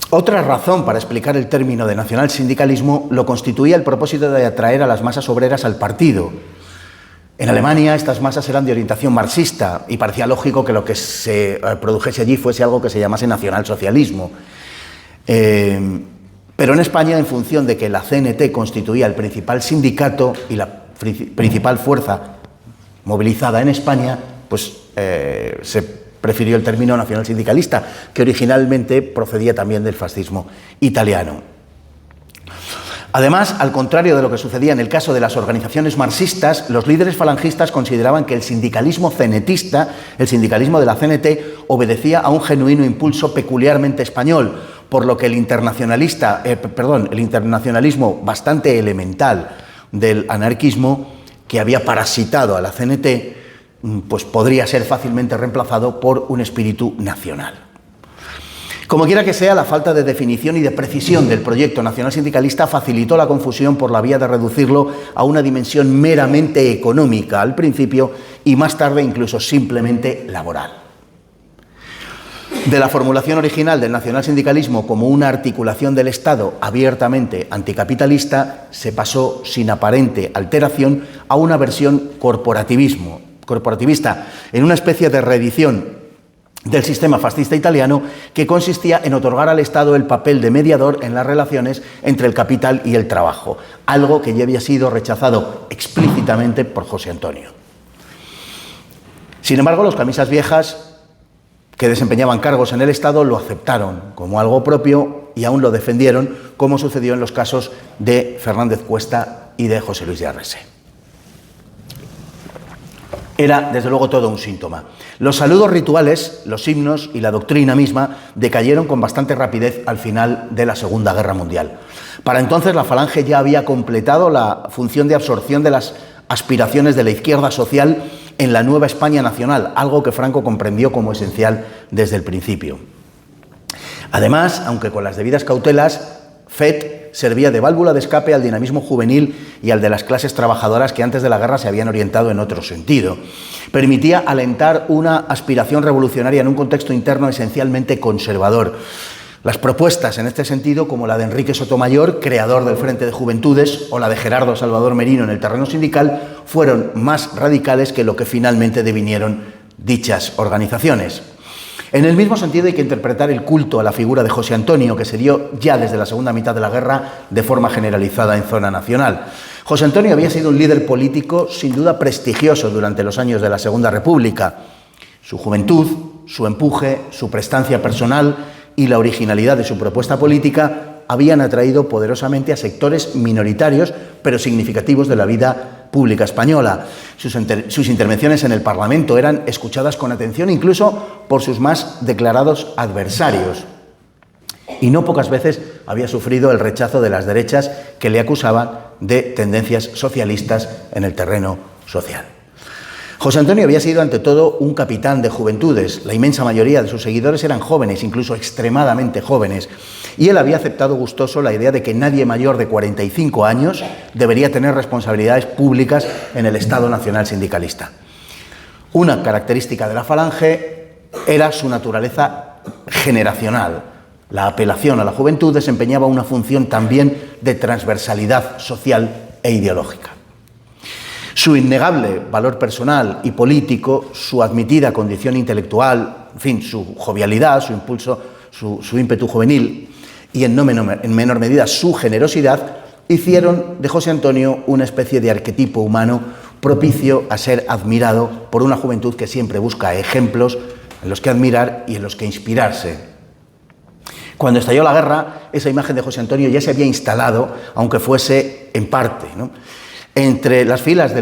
Otra razón para explicar el término de nacionalsindicalismo lo constituía el propósito de atraer a las masas obreras al partido. En Alemania estas masas eran de orientación marxista y parecía lógico que lo que se produjese allí fuese algo que se llamase nacionalsocialismo. Pero en España, en función de que la CNT constituía el principal sindicato y la principal fuerza movilizada en España, pues se prefirió el término nacionalsindicalista, que originalmente procedía también del fascismo italiano. Además, al contrario de lo que sucedía en el caso de las organizaciones marxistas, los líderes falangistas consideraban que el sindicalismo cenetista, el sindicalismo de la CNT, obedecía a un genuino impulso peculiarmente español, por lo que el internacionalismo bastante elemental del anarquismo, que había parasitado a la CNT, pues podría ser fácilmente reemplazado por un espíritu nacional. Como quiera que sea, la falta de definición y de precisión del proyecto nacionalsindicalista facilitó la confusión por la vía de reducirlo a una dimensión meramente económica al principio y más tarde incluso simplemente laboral. De la formulación original del nacionalsindicalismo como una articulación del Estado abiertamente anticapitalista, se pasó sin aparente alteración a una versión corporativista, en una especie de reedición del sistema fascista italiano que consistía en otorgar al Estado el papel de mediador en las relaciones entre el capital y el trabajo, algo que ya había sido rechazado explícitamente por José Antonio. Sin embargo, los camisas viejas que desempeñaban cargos en el Estado lo aceptaron como algo propio y aún lo defendieron, como sucedió en los casos de Fernández Cuesta y de José Luis de Arrese. Era, desde luego, todo un síntoma. Los saludos rituales, los himnos y la doctrina misma decayeron con bastante rapidez al final de la Segunda Guerra Mundial. Para entonces la Falange ya había completado la función de absorción de las aspiraciones de la izquierda social en la nueva España nacional, algo que Franco comprendió como esencial desde el principio. Además, aunque con las debidas cautelas, FET servía de válvula de escape al dinamismo juvenil y al de las clases trabajadoras que antes de la guerra se habían orientado en otro sentido. Permitía alentar una aspiración revolucionaria en un contexto interno esencialmente conservador. Las propuestas en este sentido, como la de Enrique Sotomayor, creador del Frente de Juventudes, o la de Gerardo Salvador Merino en el terreno sindical, fueron más radicales que lo que finalmente devinieron dichas organizaciones. En el mismo sentido hay que interpretar el culto a la figura de José Antonio, que se dio ya desde la segunda mitad de la guerra de forma generalizada en zona nacional. José Antonio había sido un líder político sin duda prestigioso durante los años de la Segunda República. Su juventud, su empuje, su prestancia personal y la originalidad de su propuesta política habían atraído poderosamente a sectores minoritarios, pero significativos de la vida pública española. Sus intervenciones en el Parlamento eran escuchadas con atención incluso por sus más declarados adversarios. Y no pocas veces había sufrido el rechazo de las derechas que le acusaban de tendencias socialistas en el terreno social. José Antonio había sido ante todo un capitán de juventudes. La inmensa mayoría de sus seguidores eran jóvenes, incluso extremadamente jóvenes, y él había aceptado gustoso la idea de que nadie mayor de 45 años debería tener responsabilidades públicas en el Estado Nacional Sindicalista. Una característica de la Falange era su naturaleza generacional. La apelación a la juventud desempeñaba una función también de transversalidad social e ideológica. Su innegable valor personal y político, su admitida condición intelectual, en fin, su jovialidad, su impulso, su ímpetu juvenil y en menor medida su generosidad, hicieron de José Antonio una especie de arquetipo humano propicio a ser admirado por una juventud que siempre busca ejemplos en los que admirar y en los que inspirarse. Cuando estalló la guerra, esa imagen de José Antonio ya se había instalado, aunque fuese en parte, ¿no? Entre las filas de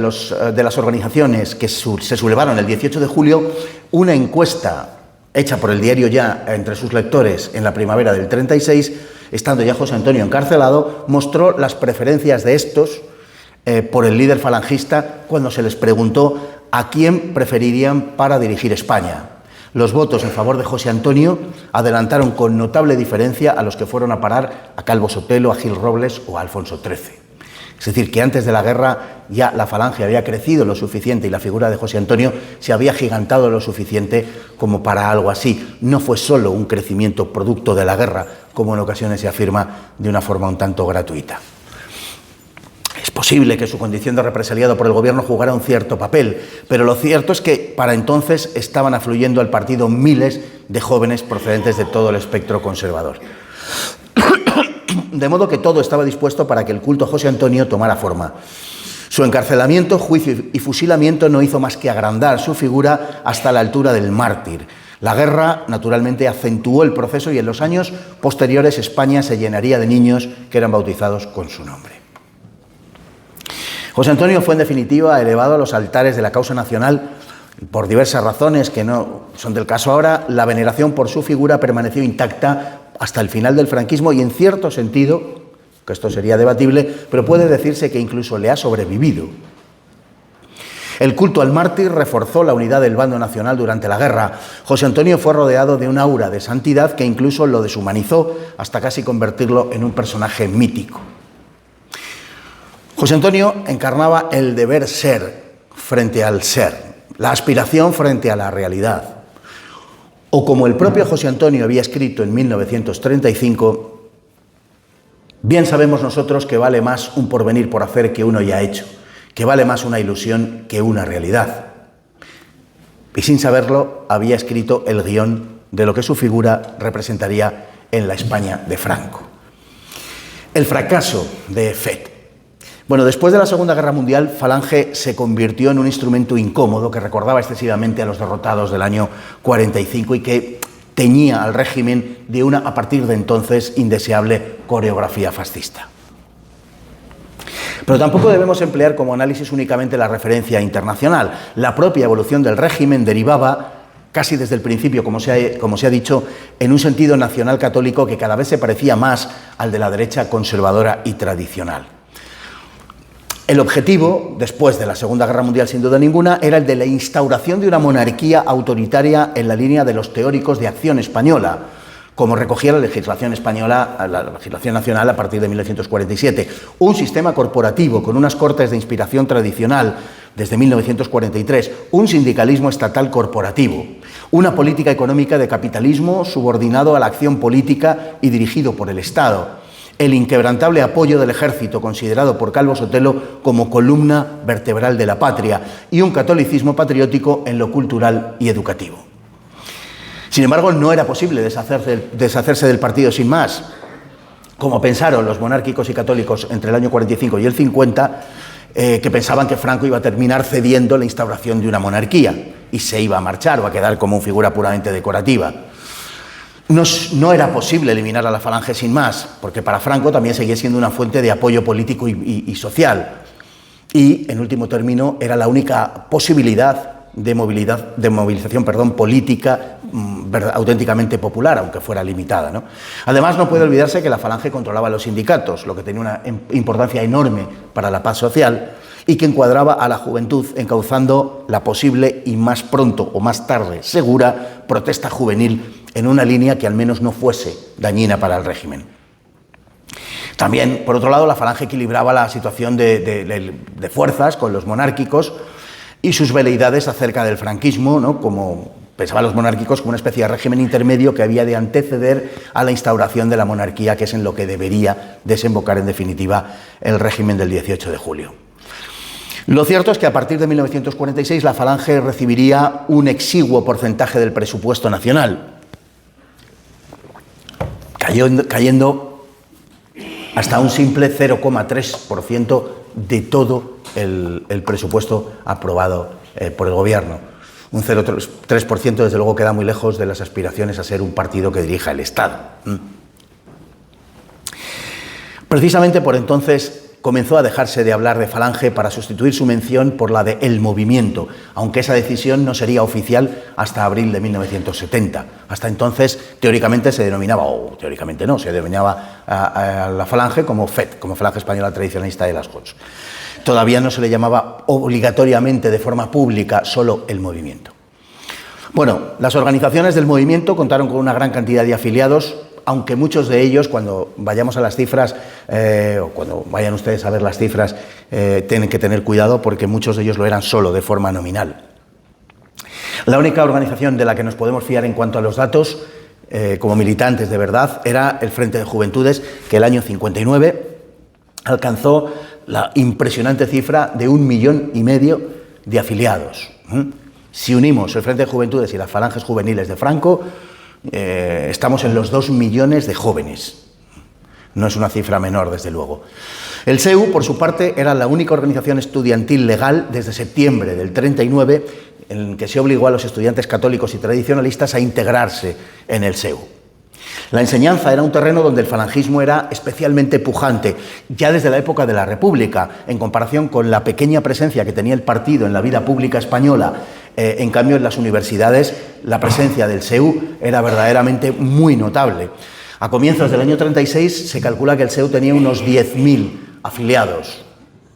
las organizaciones que se sublevaron el 18 de julio, una encuesta hecha por el diario Ya entre sus lectores en la primavera del 36, estando ya José Antonio encarcelado, mostró las preferencias de estos por el líder falangista cuando se les preguntó a quién preferirían para dirigir España. Los votos en favor de José Antonio adelantaron con notable diferencia a los que fueron a parar a Calvo Sotelo, a Gil Robles o a Alfonso XIII. Es decir, que antes de la guerra ya la Falange había crecido lo suficiente y la figura de José Antonio se había agigantado lo suficiente como para algo así. No fue solo un crecimiento producto de la guerra, como en ocasiones se afirma de una forma un tanto gratuita. Es posible que su condición de represaliado por el gobierno jugara un cierto papel, pero lo cierto es que para entonces estaban afluyendo al partido miles de jóvenes procedentes de todo el espectro conservador. De modo que todo estaba dispuesto para que el culto a José Antonio tomara forma. Su encarcelamiento, juicio y fusilamiento no hizo más que agrandar su figura hasta la altura del mártir. La guerra, naturalmente, acentuó el proceso y en los años posteriores España se llenaría de niños que eran bautizados con su nombre. José Antonio fue, en definitiva, elevado a los altares de la causa nacional. Por diversas razones que no son del caso ahora, la veneración por su figura permaneció intacta hasta el final del franquismo y, en cierto sentido, que esto sería debatible, pero puede decirse que incluso le ha sobrevivido. El culto al mártir reforzó la unidad del bando nacional durante la guerra. José Antonio fue rodeado de un aura de santidad que incluso lo deshumanizó hasta casi convertirlo en un personaje mítico. José Antonio encarnaba el deber ser frente al ser, la aspiración frente a la realidad. O como el propio José Antonio había escrito en 1935, bien sabemos nosotros que vale más un porvenir por hacer que uno ya hecho, que vale más una ilusión que una realidad. Y sin saberlo, había escrito el guión de lo que su figura representaría en la España de Franco. El fracaso de FET. Bueno, después de la Segunda Guerra Mundial, Falange se convirtió en un instrumento incómodo que recordaba excesivamente a los derrotados del año 45 y que teñía al régimen de una, a partir de entonces, indeseable coreografía fascista. Pero tampoco debemos emplear como análisis únicamente la referencia internacional. La propia evolución del régimen derivaba, casi desde el principio, como se ha dicho, en un sentido nacional católico que cada vez se parecía más al de la derecha conservadora y tradicional. El objetivo, después de la Segunda Guerra Mundial sin duda ninguna, era el de la instauración de una monarquía autoritaria en la línea de los teóricos de Acción Española, como recogía la legislación española, la legislación nacional a partir de 1947. Un sistema corporativo con unas cortes de inspiración tradicional desde 1943, un sindicalismo estatal corporativo, una política económica de capitalismo subordinado a la acción política y dirigido por el Estado, el inquebrantable apoyo del ejército, considerado por Calvo Sotelo como columna vertebral de la patria, y un catolicismo patriótico en lo cultural y educativo. Sin embargo, no era posible deshacerse del partido sin más, como pensaron los monárquicos y católicos entre el año 45 y el 50, que pensaban que Franco iba a terminar cediendo la instauración de una monarquía y se iba a marchar o a quedar como una figura puramente decorativa. No era posible eliminar a la Falange sin más, porque para Franco también seguía siendo una fuente de apoyo político y social. Y, en último término, era la única posibilidad de movilización política auténticamente popular, aunque fuera limitada, ¿no? Además, no puede olvidarse que la Falange controlaba los sindicatos, lo que tenía una importancia enorme para la paz social y que encuadraba a la juventud encauzando la posible y más pronto o más tarde segura protesta juvenil en una línea que al menos no fuese dañina para el régimen. También, por otro lado, la Falange equilibraba la situación de fuerzas con los monárquicos y sus veleidades acerca del franquismo, ¿no? Como pensaban los monárquicos, como una especie de régimen intermedio que había de anteceder a la instauración de la monarquía, que es en lo que debería desembocar en definitiva el régimen del 18 de julio. Lo cierto es que a partir de 1946 la Falange recibiría un exiguo porcentaje del presupuesto nacional, cayendo hasta un simple 0,3% de todo el presupuesto aprobado por el gobierno. Un 0,3% desde luego queda muy lejos de las aspiraciones a ser un partido que dirija el Estado. Precisamente por entonces comenzó a dejarse de hablar de Falange para sustituir su mención por la de El Movimiento, aunque esa decisión no sería oficial hasta abril de 1970. Hasta entonces, teóricamente se denominaba, o teóricamente no, se denominaba a la Falange como FET, como Falange Española Tradicionalista de las Corts. Todavía no se le llamaba obligatoriamente de forma pública solo El Movimiento. Bueno, las organizaciones del movimiento contaron con una gran cantidad de afiliados, aunque muchos de ellos, cuando vayamos a las cifras, o cuando vayan ustedes a ver las cifras, tienen que tener cuidado porque muchos de ellos lo eran solo de forma nominal. La única organización de la que nos podemos fiar en cuanto a los datos, como militantes de verdad, era el Frente de Juventudes, que el año 59 alcanzó la impresionante cifra de 1,5 millones de afiliados. Si unimos el Frente de Juventudes y las falanges juveniles de Franco, estamos en los 2 millones de jóvenes. No es una cifra menor, desde luego. El CEU, por su parte, era la única organización estudiantil legal desde septiembre del 39 en que se obligó a los estudiantes católicos y tradicionalistas a integrarse en el CEU. La enseñanza era un terreno donde el falangismo era especialmente pujante, ya desde la época de la República, en comparación con la pequeña presencia que tenía el partido en la vida pública española. En cambio, en las universidades la presencia del CEU era verdaderamente muy notable. A comienzos del año 36 se calcula que el CEU tenía unos 10.000 afiliados.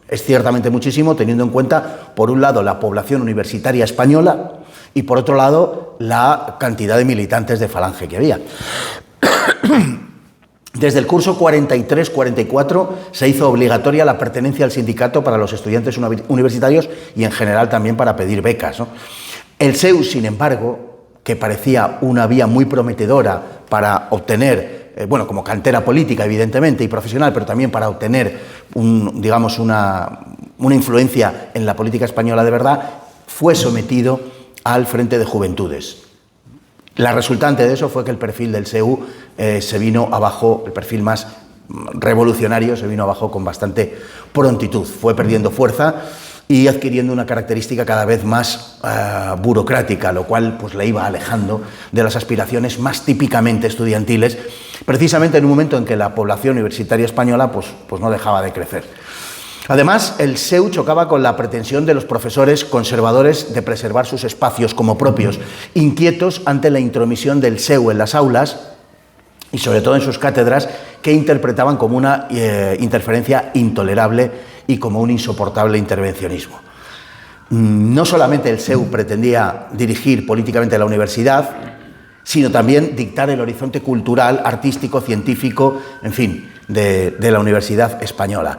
Es ciertamente muchísimo, teniendo en cuenta, por un lado, la población universitaria española y, por otro lado, la cantidad de militantes de Falange que había. Desde el curso 43-44 se hizo obligatoria la pertenencia al sindicato para los estudiantes universitarios y en general también para pedir becas, ¿no? El CEU, sin embargo, que parecía una vía muy prometedora para obtener, como cantera política evidentemente y profesional, pero también para obtener una influencia en la política española de verdad, fue sometido al Frente de Juventudes. La resultante de eso fue que el perfil del CEU se vino abajo, el perfil más revolucionario se vino abajo con bastante prontitud. Fue perdiendo fuerza y adquiriendo una característica cada vez más burocrática, lo cual pues, le iba alejando de las aspiraciones más típicamente estudiantiles, precisamente en un momento en que la población universitaria española pues no dejaba de crecer. Además, el CEU chocaba con la pretensión de los profesores conservadores de preservar sus espacios como propios, inquietos ante la intromisión del CEU en las aulas y sobre todo en sus cátedras, que interpretaban como una interferencia intolerable y como un insoportable intervencionismo. No solamente el CEU pretendía dirigir políticamente la universidad, sino también dictar el horizonte cultural, artístico, científico, en fin, de la universidad española.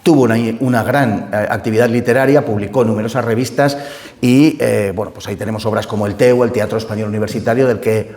Tuvo una gran actividad literaria, publicó numerosas revistas y, pues ahí tenemos obras como el TEU, el Teatro Español Universitario, del que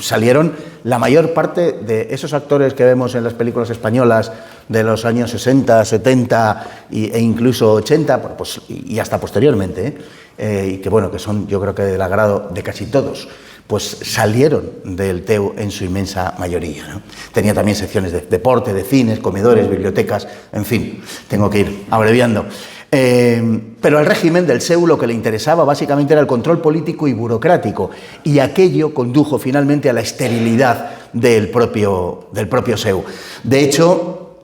salieron la mayor parte de esos actores que vemos en las películas españolas de los años 60, 70 e incluso 80, pues, y hasta posteriormente, y que son, yo creo que del agrado de casi todos, pues salieron del TEU en su inmensa mayoría, ¿no? Tenía también secciones de deporte, de cines, comedores, bibliotecas, en fin, tengo que ir abreviando. Pero al régimen del CEU lo que le interesaba básicamente era el control político y burocrático, y aquello condujo finalmente a la esterilidad del propio CEU. De hecho,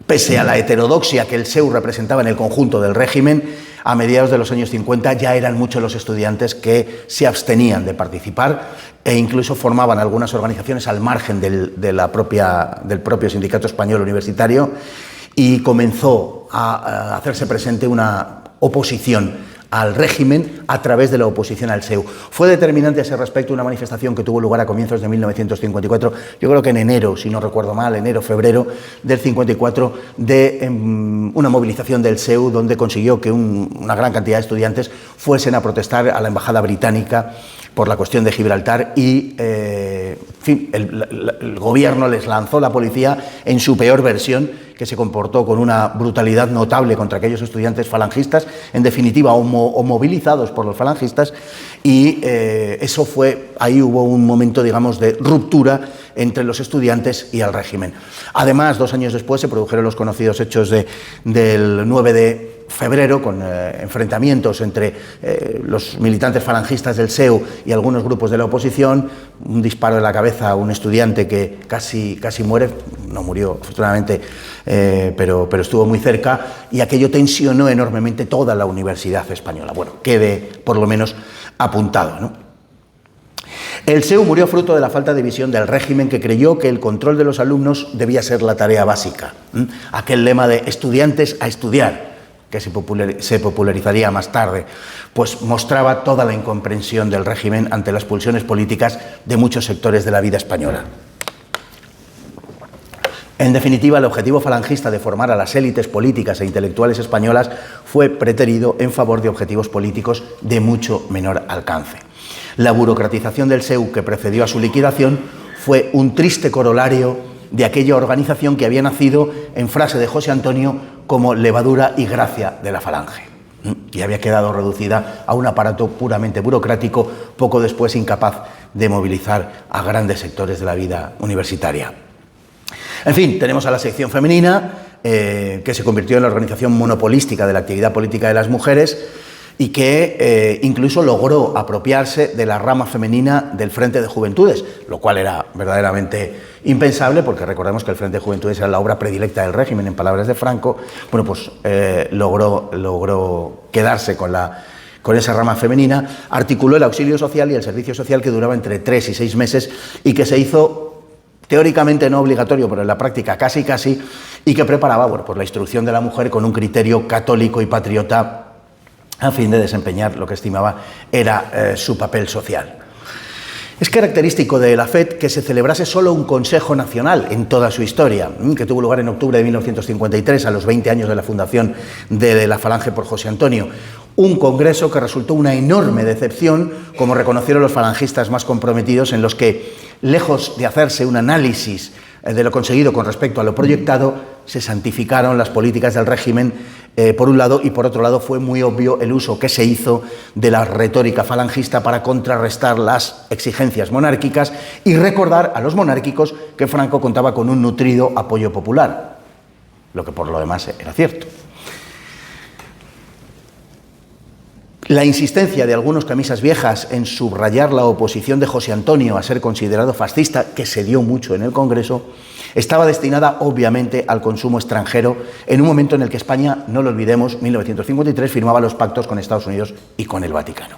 pese a la heterodoxia que el CEU representaba en el conjunto del régimen, a mediados de los años 50 ya eran muchos los estudiantes que se abstenían de participar e incluso formaban algunas organizaciones al margen del propio Sindicato Español Universitario, y comenzó a hacerse presente una oposición al régimen a través de la oposición al CEU. Fue determinante a ese respecto una manifestación que tuvo lugar a comienzos de 1954, yo creo que en enero, si no recuerdo mal, enero-febrero del 54, de una movilización del CEU donde consiguió que una gran cantidad de estudiantes fuesen a protestar a la embajada británica por la cuestión de Gibraltar y, el gobierno les lanzó la policía en su peor versión, que se comportó con una brutalidad notable contra aquellos estudiantes falangistas, en definitiva, o movilizados por los falangistas, y ahí hubo un momento, digamos, de ruptura entre los estudiantes y el régimen. Además, 2 años después se produjeron los conocidos hechos del 9 de febrero, con enfrentamientos entre los militantes falangistas del SEU y algunos grupos de la oposición, un disparo en la cabeza a un estudiante que casi muere, no murió afortunadamente, pero estuvo muy cerca, y aquello tensionó enormemente toda la universidad española. Bueno, quede por lo menos apuntado, ¿no? El SEU murió fruto de la falta de visión del régimen, que creyó que el control de los alumnos debía ser la tarea básica. Aquel lema de estudiantes a estudiar, que se popularizaría más tarde, pues mostraba toda la incomprensión del régimen ante las pulsiones políticas de muchos sectores de la vida española. En definitiva, el objetivo falangista de formar a las élites políticas e intelectuales españolas fue preterido en favor de objetivos políticos de mucho menor alcance. La burocratización del SEU que precedió a su liquidación fue un triste corolario de aquella organización que había nacido, en frase de José Antonio, como levadura y gracia de la falange, y había quedado reducida a un aparato puramente burocrático, poco después incapaz de movilizar a grandes sectores de la vida universitaria. En fin, tenemos a la sección femenina, que se convirtió en la organización monopolística de la actividad política de las mujeres, y que incluso logró apropiarse de la rama femenina del Frente de Juventudes, lo cual era verdaderamente impensable, porque recordemos que el Frente de Juventudes era la obra predilecta del régimen, en palabras de Franco. Bueno, pues logró quedarse con esa rama femenina, articuló el auxilio social y el servicio social, que duraba entre 3 y 6 meses y que se hizo teóricamente no obligatorio, pero en la práctica casi, y que preparaba, bueno, pues la instrucción de la mujer con un criterio católico y patriota, a fin de desempeñar lo que estimaba era su papel social. Es característico de la FED que se celebrase solo un Consejo Nacional en toda su historia, que tuvo lugar en octubre de 1953, a los 20 años de la fundación de la Falange por José Antonio. Un congreso que resultó una enorme decepción, como reconocieron los falangistas más comprometidos, en los que, lejos de hacerse un análisis de lo conseguido con respecto a lo proyectado, se santificaron las políticas del régimen, por un lado, y por otro lado fue muy obvio el uso que se hizo de la retórica falangista para contrarrestar las exigencias monárquicas y recordar a los monárquicos que Franco contaba con un nutrido apoyo popular, lo que por lo demás era cierto. La insistencia de algunos camisas viejas en subrayar la oposición de José Antonio a ser considerado fascista, que se dio mucho en el Congreso, estaba destinada obviamente al consumo extranjero en un momento en el que España, no lo olvidemos, 1953 firmaba los pactos con Estados Unidos y con el Vaticano.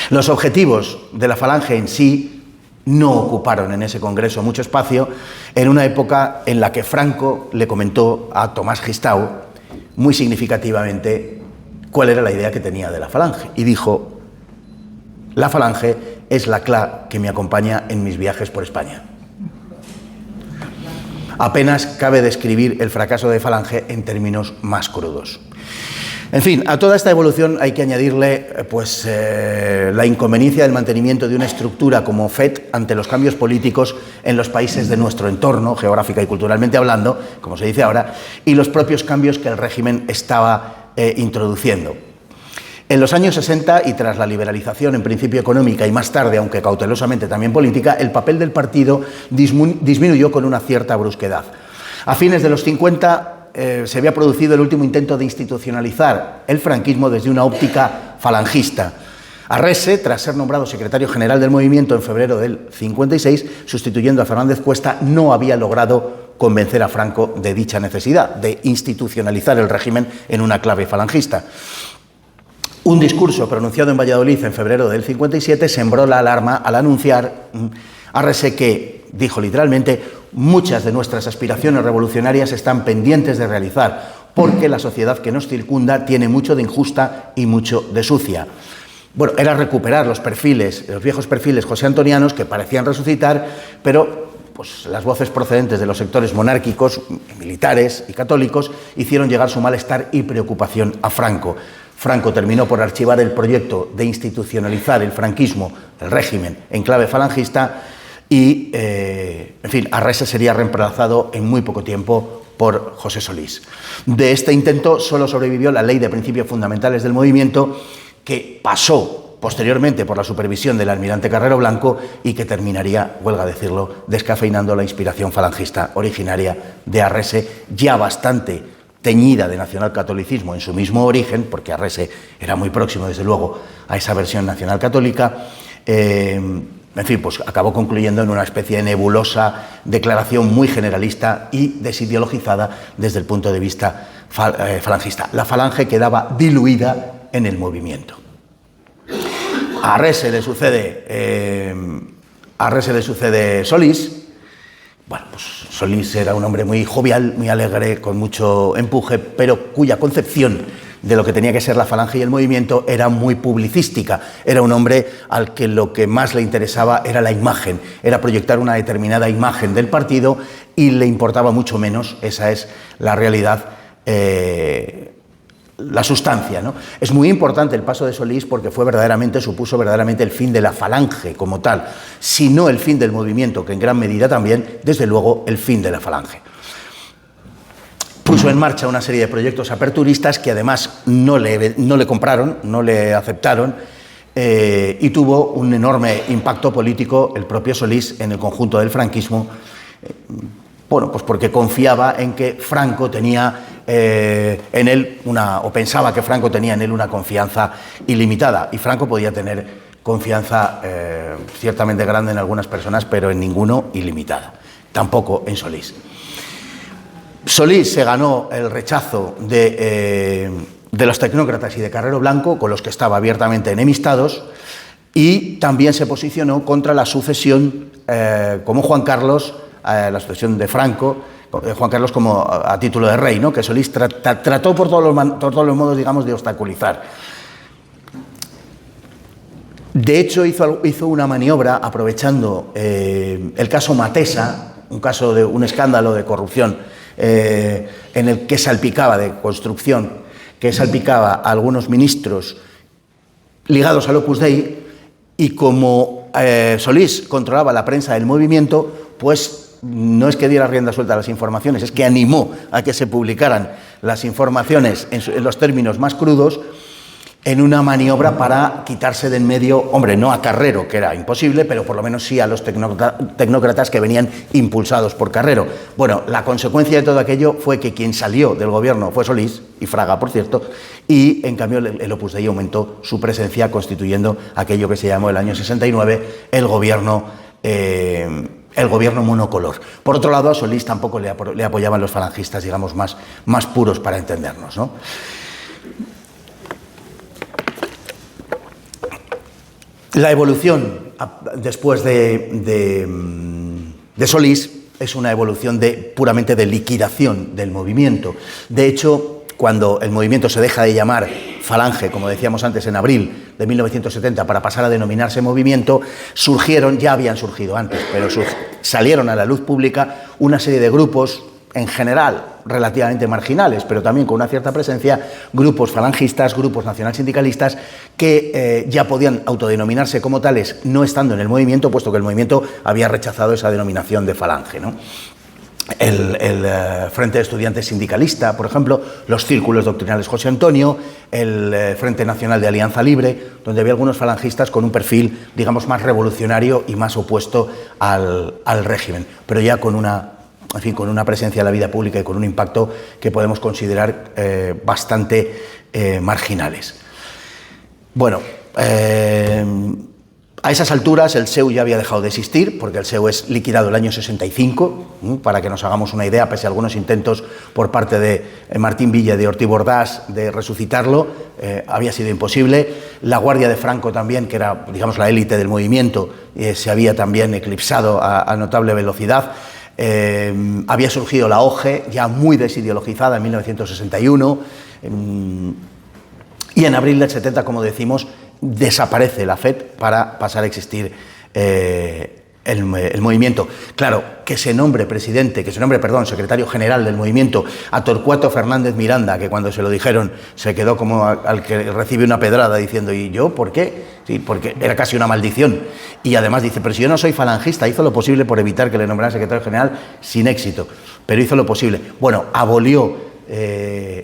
Los objetivos de la Falange en sí no ocuparon en ese Congreso mucho espacio, en una época en la que Franco le comentó a Tomás Gistau muy significativamente cuál era la idea que tenía de la Falange, y dijo: la Falange es la CLA que me acompaña en mis viajes por España. Apenas cabe describir el fracaso de Falange en términos más crudos. En fin, a toda esta evolución hay que añadirle la inconveniencia del mantenimiento de una estructura como FED ante los cambios políticos en los países de nuestro entorno, geográfica y culturalmente hablando, como se dice ahora, y los propios cambios que el régimen estaba introduciendo. En los años 60, y tras la liberalización en principio económica y más tarde, aunque cautelosamente también política, el papel del partido disminuyó con una cierta brusquedad. A fines de los 50 se había producido el último intento de institucionalizar el franquismo desde una óptica falangista. Arrese, tras ser nombrado secretario general del movimiento en febrero del 56, sustituyendo a Fernández Cuesta, no había logrado convencer a Franco de dicha necesidad de institucionalizar el régimen en una clave falangista. Un discurso pronunciado en Valladolid en febrero del 57 sembró la alarma al anunciar Arrese que, dijo literalmente, muchas de nuestras aspiraciones revolucionarias están pendientes de realizar, porque la sociedad que nos circunda tiene mucho de injusta y mucho de sucia. Bueno, era recuperar los viejos perfiles joseantonianos que parecían resucitar, pero pues las voces procedentes de los sectores monárquicos, militares y católicos hicieron llegar su malestar y preocupación a Franco. Franco terminó por archivar el proyecto de institucionalizar el franquismo, el régimen, en clave falangista y, en fin, Arrese sería reemplazado en muy poco tiempo por José Solís. De este intento solo sobrevivió la Ley de Principios Fundamentales del Movimiento, que pasó posteriormente por la supervisión del almirante Carrero Blanco y que terminaría, huelga decirlo, descafeinando la inspiración falangista originaria de Arrese, ya bastante teñida de nacionalcatolicismo en su mismo origen, porque Arrese era muy próximo, desde luego, a esa versión nacionalcatólica. En fin, pues acabó concluyendo en una especie de nebulosa declaración muy generalista y desideologizada desde el punto de vista falangista. La falange quedaba diluida en el movimiento. A Arrese le sucede Solís. Bueno, pues Solís era un hombre muy jovial, muy alegre, con mucho empuje, pero cuya concepción de lo que tenía que ser la falange y el movimiento era muy publicística. Era un hombre al que lo que más le interesaba era la imagen, era proyectar una determinada imagen del partido y le importaba mucho menos, esa es la realidad, la sustancia, ¿no? Es muy importante el paso de Solís porque supuso verdaderamente el fin de la falange como tal, si no el fin del movimiento, que en gran medida también, desde luego, el fin de la falange. Puso en marcha una serie de proyectos aperturistas que además no le compraron, no le aceptaron, y tuvo un enorme impacto político el propio Solís en el conjunto del franquismo, bueno, pues porque confiaba en que Franco tenía en él pensaba que Franco tenía en él una confianza ilimitada, y Franco podía tener confianza ciertamente grande en algunas personas, pero en ninguno ilimitada, tampoco en Solís. Solís se ganó el rechazo de los tecnócratas y de Carrero Blanco, con los que estaba abiertamente enemistados, y también se posicionó contra la sucesión como Juan Carlos, la sucesión de Franco, Juan Carlos como a título de rey, ¿no? Que Solís trató por todos los modos, digamos, de obstaculizar. De hecho, hizo una maniobra aprovechando el caso Matesa, un escándalo de corrupción en el que salpicaba de construcción, que salpicaba a algunos ministros ligados al Opus Dei, y como Solís controlaba la prensa del movimiento, pues no es que diera rienda suelta a las informaciones, es que animó a que se publicaran las informaciones en los términos más crudos, en una maniobra para quitarse de en medio, hombre, no a Carrero, que era imposible, pero por lo menos sí a los tecnócratas que venían impulsados por Carrero. Bueno, la consecuencia de todo aquello fue que quien salió del gobierno fue Solís, y Fraga, por cierto, y en cambio el Opus Dei aumentó su presencia, constituyendo aquello que se llamó el año 69 el gobierno monocolor. Por otro lado, a Solís tampoco le apoyaban los falangistas, digamos, más puros para entendernos, ¿no? La evolución después de Solís es una evolución puramente de liquidación del movimiento. De hecho, cuando el movimiento se deja de llamar Falange, como decíamos antes, en abril de 1970, para pasar a denominarse movimiento, ya habían surgido antes, pero salieron a la luz pública una serie de grupos, en general relativamente marginales, pero también con una cierta presencia, grupos falangistas, grupos nacionalsindicalistas, que ya podían autodenominarse como tales, no estando en el movimiento, puesto que el movimiento había rechazado esa denominación de falange, ¿no? El Frente de Estudiantes Sindicalista, por ejemplo, los Círculos Doctrinales José Antonio, el Frente Nacional de Alianza Libre, donde había algunos falangistas con un perfil, digamos, más revolucionario y más opuesto al régimen, pero ya con una presencia en la vida pública y con un impacto que podemos considerar bastante marginales. Bueno, a esas alturas el SEU ya había dejado de existir, porque el SEU es liquidado el año 65, para que nos hagamos una idea, pese a algunos intentos por parte de Martín Villa y de Ortiz Bordás de resucitarlo, había sido imposible. La Guardia de Franco también, que era, digamos, la élite del movimiento, se había también eclipsado a notable velocidad. Había surgido la OGE, ya muy desideologizada, en 1961, y en abril del 70, como decimos, desaparece la FED para pasar a existir el movimiento. Claro, que se nombre secretario general del movimiento a Torcuato Fernández Miranda, que cuando se lo dijeron se quedó como al que recibe una pedrada diciendo, ¿y yo por qué? Sí, porque era casi una maldición. Y además dice, pero si yo no soy falangista, hizo lo posible por evitar que le nombraran secretario general, sin éxito, pero hizo lo posible. Bueno, abolió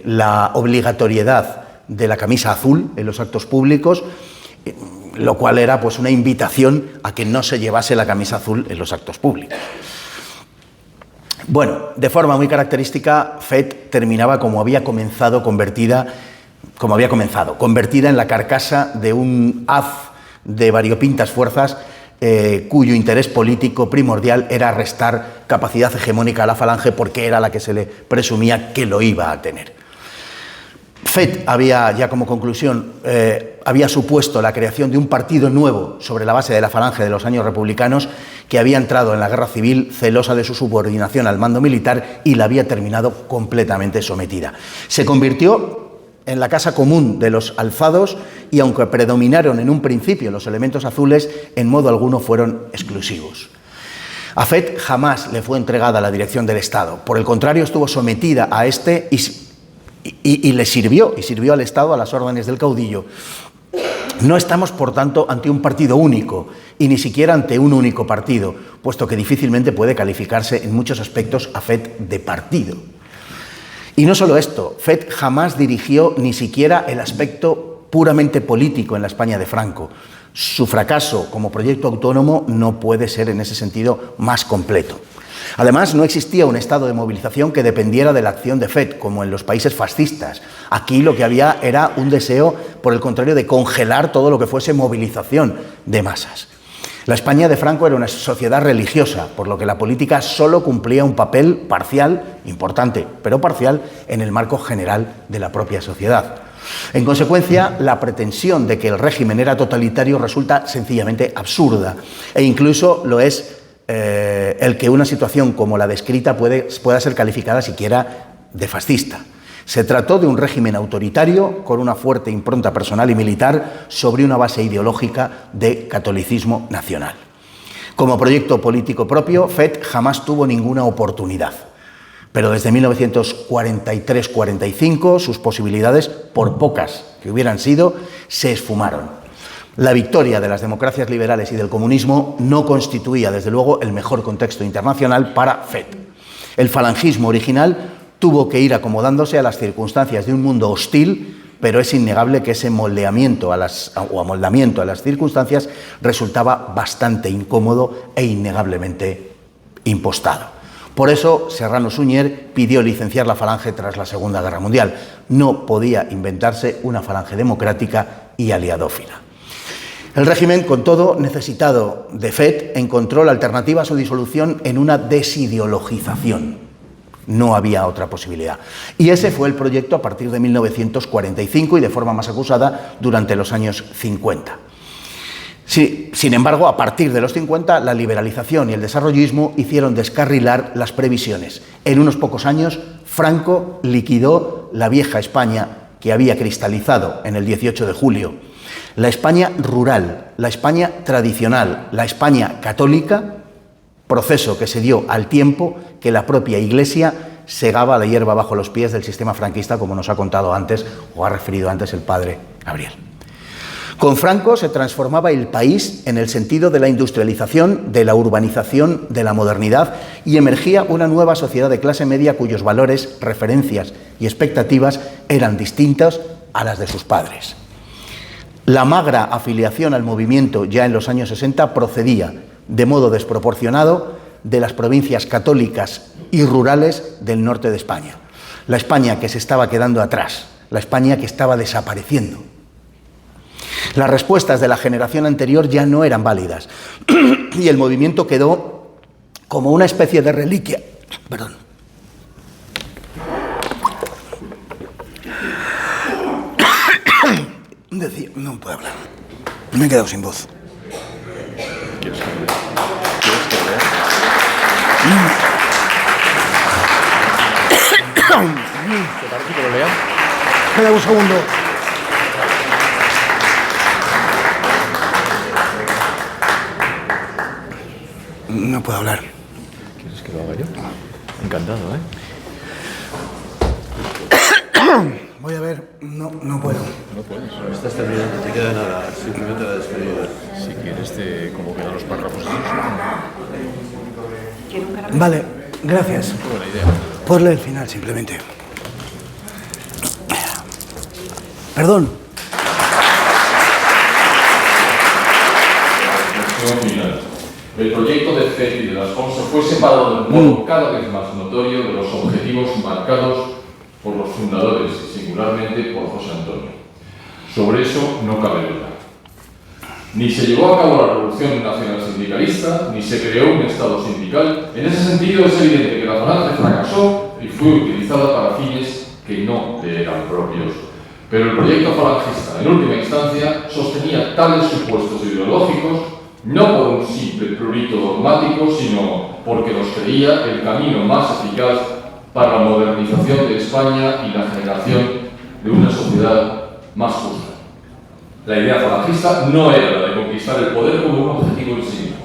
la obligatoriedad de la camisa azul en los actos públicos, lo cual era pues una invitación a que no se llevase la camisa azul en los actos públicos. Bueno, de forma muy característica, FET terminaba como había comenzado, convertida en la carcasa de un haz de variopintas fuerzas cuyo interés político primordial era restar capacidad hegemónica a la Falange porque era la que se le presumía que lo iba a tener. FET había, ya como conclusión, había supuesto la creación de un partido nuevo sobre la base de la Falange de los años republicanos que había entrado en la guerra civil celosa de su subordinación al mando militar y la había terminado completamente sometida. Se convirtió en la casa común de los alzados y, aunque predominaron en un principio los elementos azules, en modo alguno fueron exclusivos. A FET jamás le fue entregada la dirección del Estado. Por el contrario, estuvo sometida a este y le sirvió al Estado a las órdenes del caudillo. No estamos, por tanto, ante un partido único y ni siquiera ante un único partido, puesto que difícilmente puede calificarse en muchos aspectos a FET de partido. Y no solo esto, FET jamás dirigió ni siquiera el aspecto puramente político en la España de Franco. Su fracaso como proyecto autónomo no puede ser en ese sentido más completo. Además, no existía un estado de movilización que dependiera de la acción de FET, como en los países fascistas. Aquí lo que había era un deseo, por el contrario, de congelar todo lo que fuese movilización de masas. La España de Franco era una sociedad religiosa, por lo que la política solo cumplía un papel parcial, importante, pero parcial, en el marco general de la propia sociedad. En consecuencia, la pretensión de que el régimen era totalitario resulta sencillamente absurda, e incluso lo es el que una situación como la descrita pueda ser calificada siquiera de fascista. Se trató de un régimen autoritario con una fuerte impronta personal y militar sobre una base ideológica de catolicismo nacional. Como proyecto político propio, FET jamás tuvo ninguna oportunidad, pero desde 1943-45 sus posibilidades, por pocas que hubieran sido, se esfumaron. La victoria de las democracias liberales y del comunismo no constituía, desde luego, el mejor contexto internacional para FET. El falangismo original tuvo que ir acomodándose a las circunstancias de un mundo hostil, pero es innegable que ese amoldamiento a las circunstancias resultaba bastante incómodo e innegablemente impostado. Por eso, Serrano Suñer pidió licenciar la Falange tras la Segunda Guerra Mundial. No podía inventarse una Falange democrática y aliadófila. El régimen, con todo, necesitado de FET, encontró la alternativa a su disolución en una desideologización. No había otra posibilidad. Y ese fue el proyecto a partir de 1945 y de forma más acusada durante los años 50. Sí, sin embargo, a partir de los 50, la liberalización y el desarrollismo hicieron descarrilar las previsiones. En unos pocos años, Franco liquidó la vieja España que había cristalizado en el 18 de julio. La España rural, la España tradicional, la España católica, proceso que se dio al tiempo que la propia Iglesia segaba la hierba bajo los pies del sistema franquista, como nos ha contado antes o ha referido antes el padre Gabriel. Con Franco se transformaba el país en el sentido de la industrialización, de la urbanización, de la modernidad, y emergía una nueva sociedad de clase media cuyos valores, referencias y expectativas eran distintas a las de sus padres. La magra afiliación al movimiento ya en los años 60 procedía, de modo desproporcionado, de las provincias católicas y rurales del norte de España. La España que se estaba quedando atrás, la España que estaba desapareciendo. Las respuestas de la generación anterior ya no eran válidas y el movimiento quedó como una especie de reliquia. Perdón. Decía, no puedo hablar. Me he quedado sin voz. ¿Quieres que lea? ¿Te parece que lo lea? Espera un segundo. No puedo hablar. ¿Quieres que lo haga yo? Encantado, Voy a ver. No puedo. No puedes. Estás terminando, te queda nada, simplemente la despedida. Si quieres, como quedan los párrafos. Vale, gracias. Buena idea. Por leer el final, simplemente. reflexión final. El proyecto de Ceti de las Fonso fue separado de un modo cada vez más notorio de los objetivos marcados por los fundadores, singularmente por José Antonio. Sobre eso no cabe duda. Ni se llevó a cabo la revolución nacional sindicalista, ni se creó un Estado sindical. En ese sentido es evidente que la Falange fracasó y fue utilizada para fines que no le eran propios. Pero el proyecto falangista, en última instancia, sostenía tales supuestos ideológicos no por un simple prurito dogmático, sino porque los creía el camino más eficaz para la modernización de España y la generación de una sociedad más justa. La idea falangista no era la de conquistar el poder como un objetivo en sí mismo.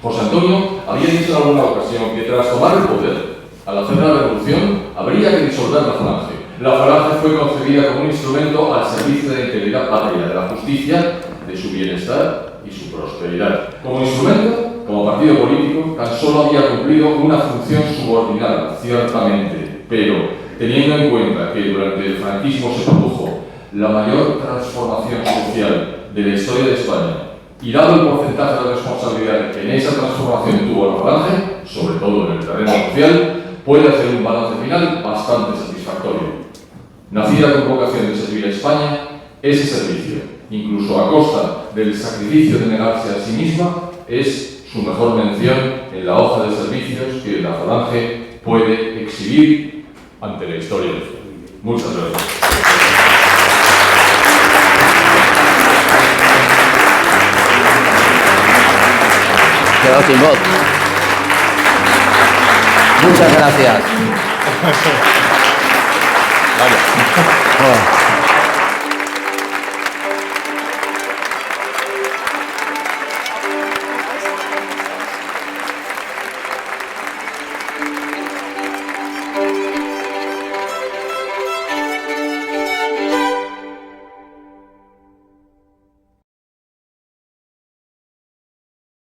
José Antonio había dicho en alguna ocasión que tras tomar el poder, al hacer la revolución, habría que disolver la Falange. La Falange fue concebida como un instrumento al servicio de la integridad patria, de la justicia, de su bienestar y su prosperidad. Como instrumento, como partido político, tan solo había cumplido una función subordinada, ciertamente, pero teniendo en cuenta que durante el franquismo se produjo la mayor transformación social de la historia de España, y dado el porcentaje de responsabilidad que en esa transformación tuvo la Falange, sobre todo en el terreno social, puede hacer un balance final bastante satisfactorio. Nacida con vocación de servir a España, ese servicio, incluso a costa del sacrificio de negarse a sí misma, es su mejor mención en la hoja de servicios que la Falange puede exhibir ante la historia. Muchas gracias. Quedó sin voz. Muchas gracias. Vaya.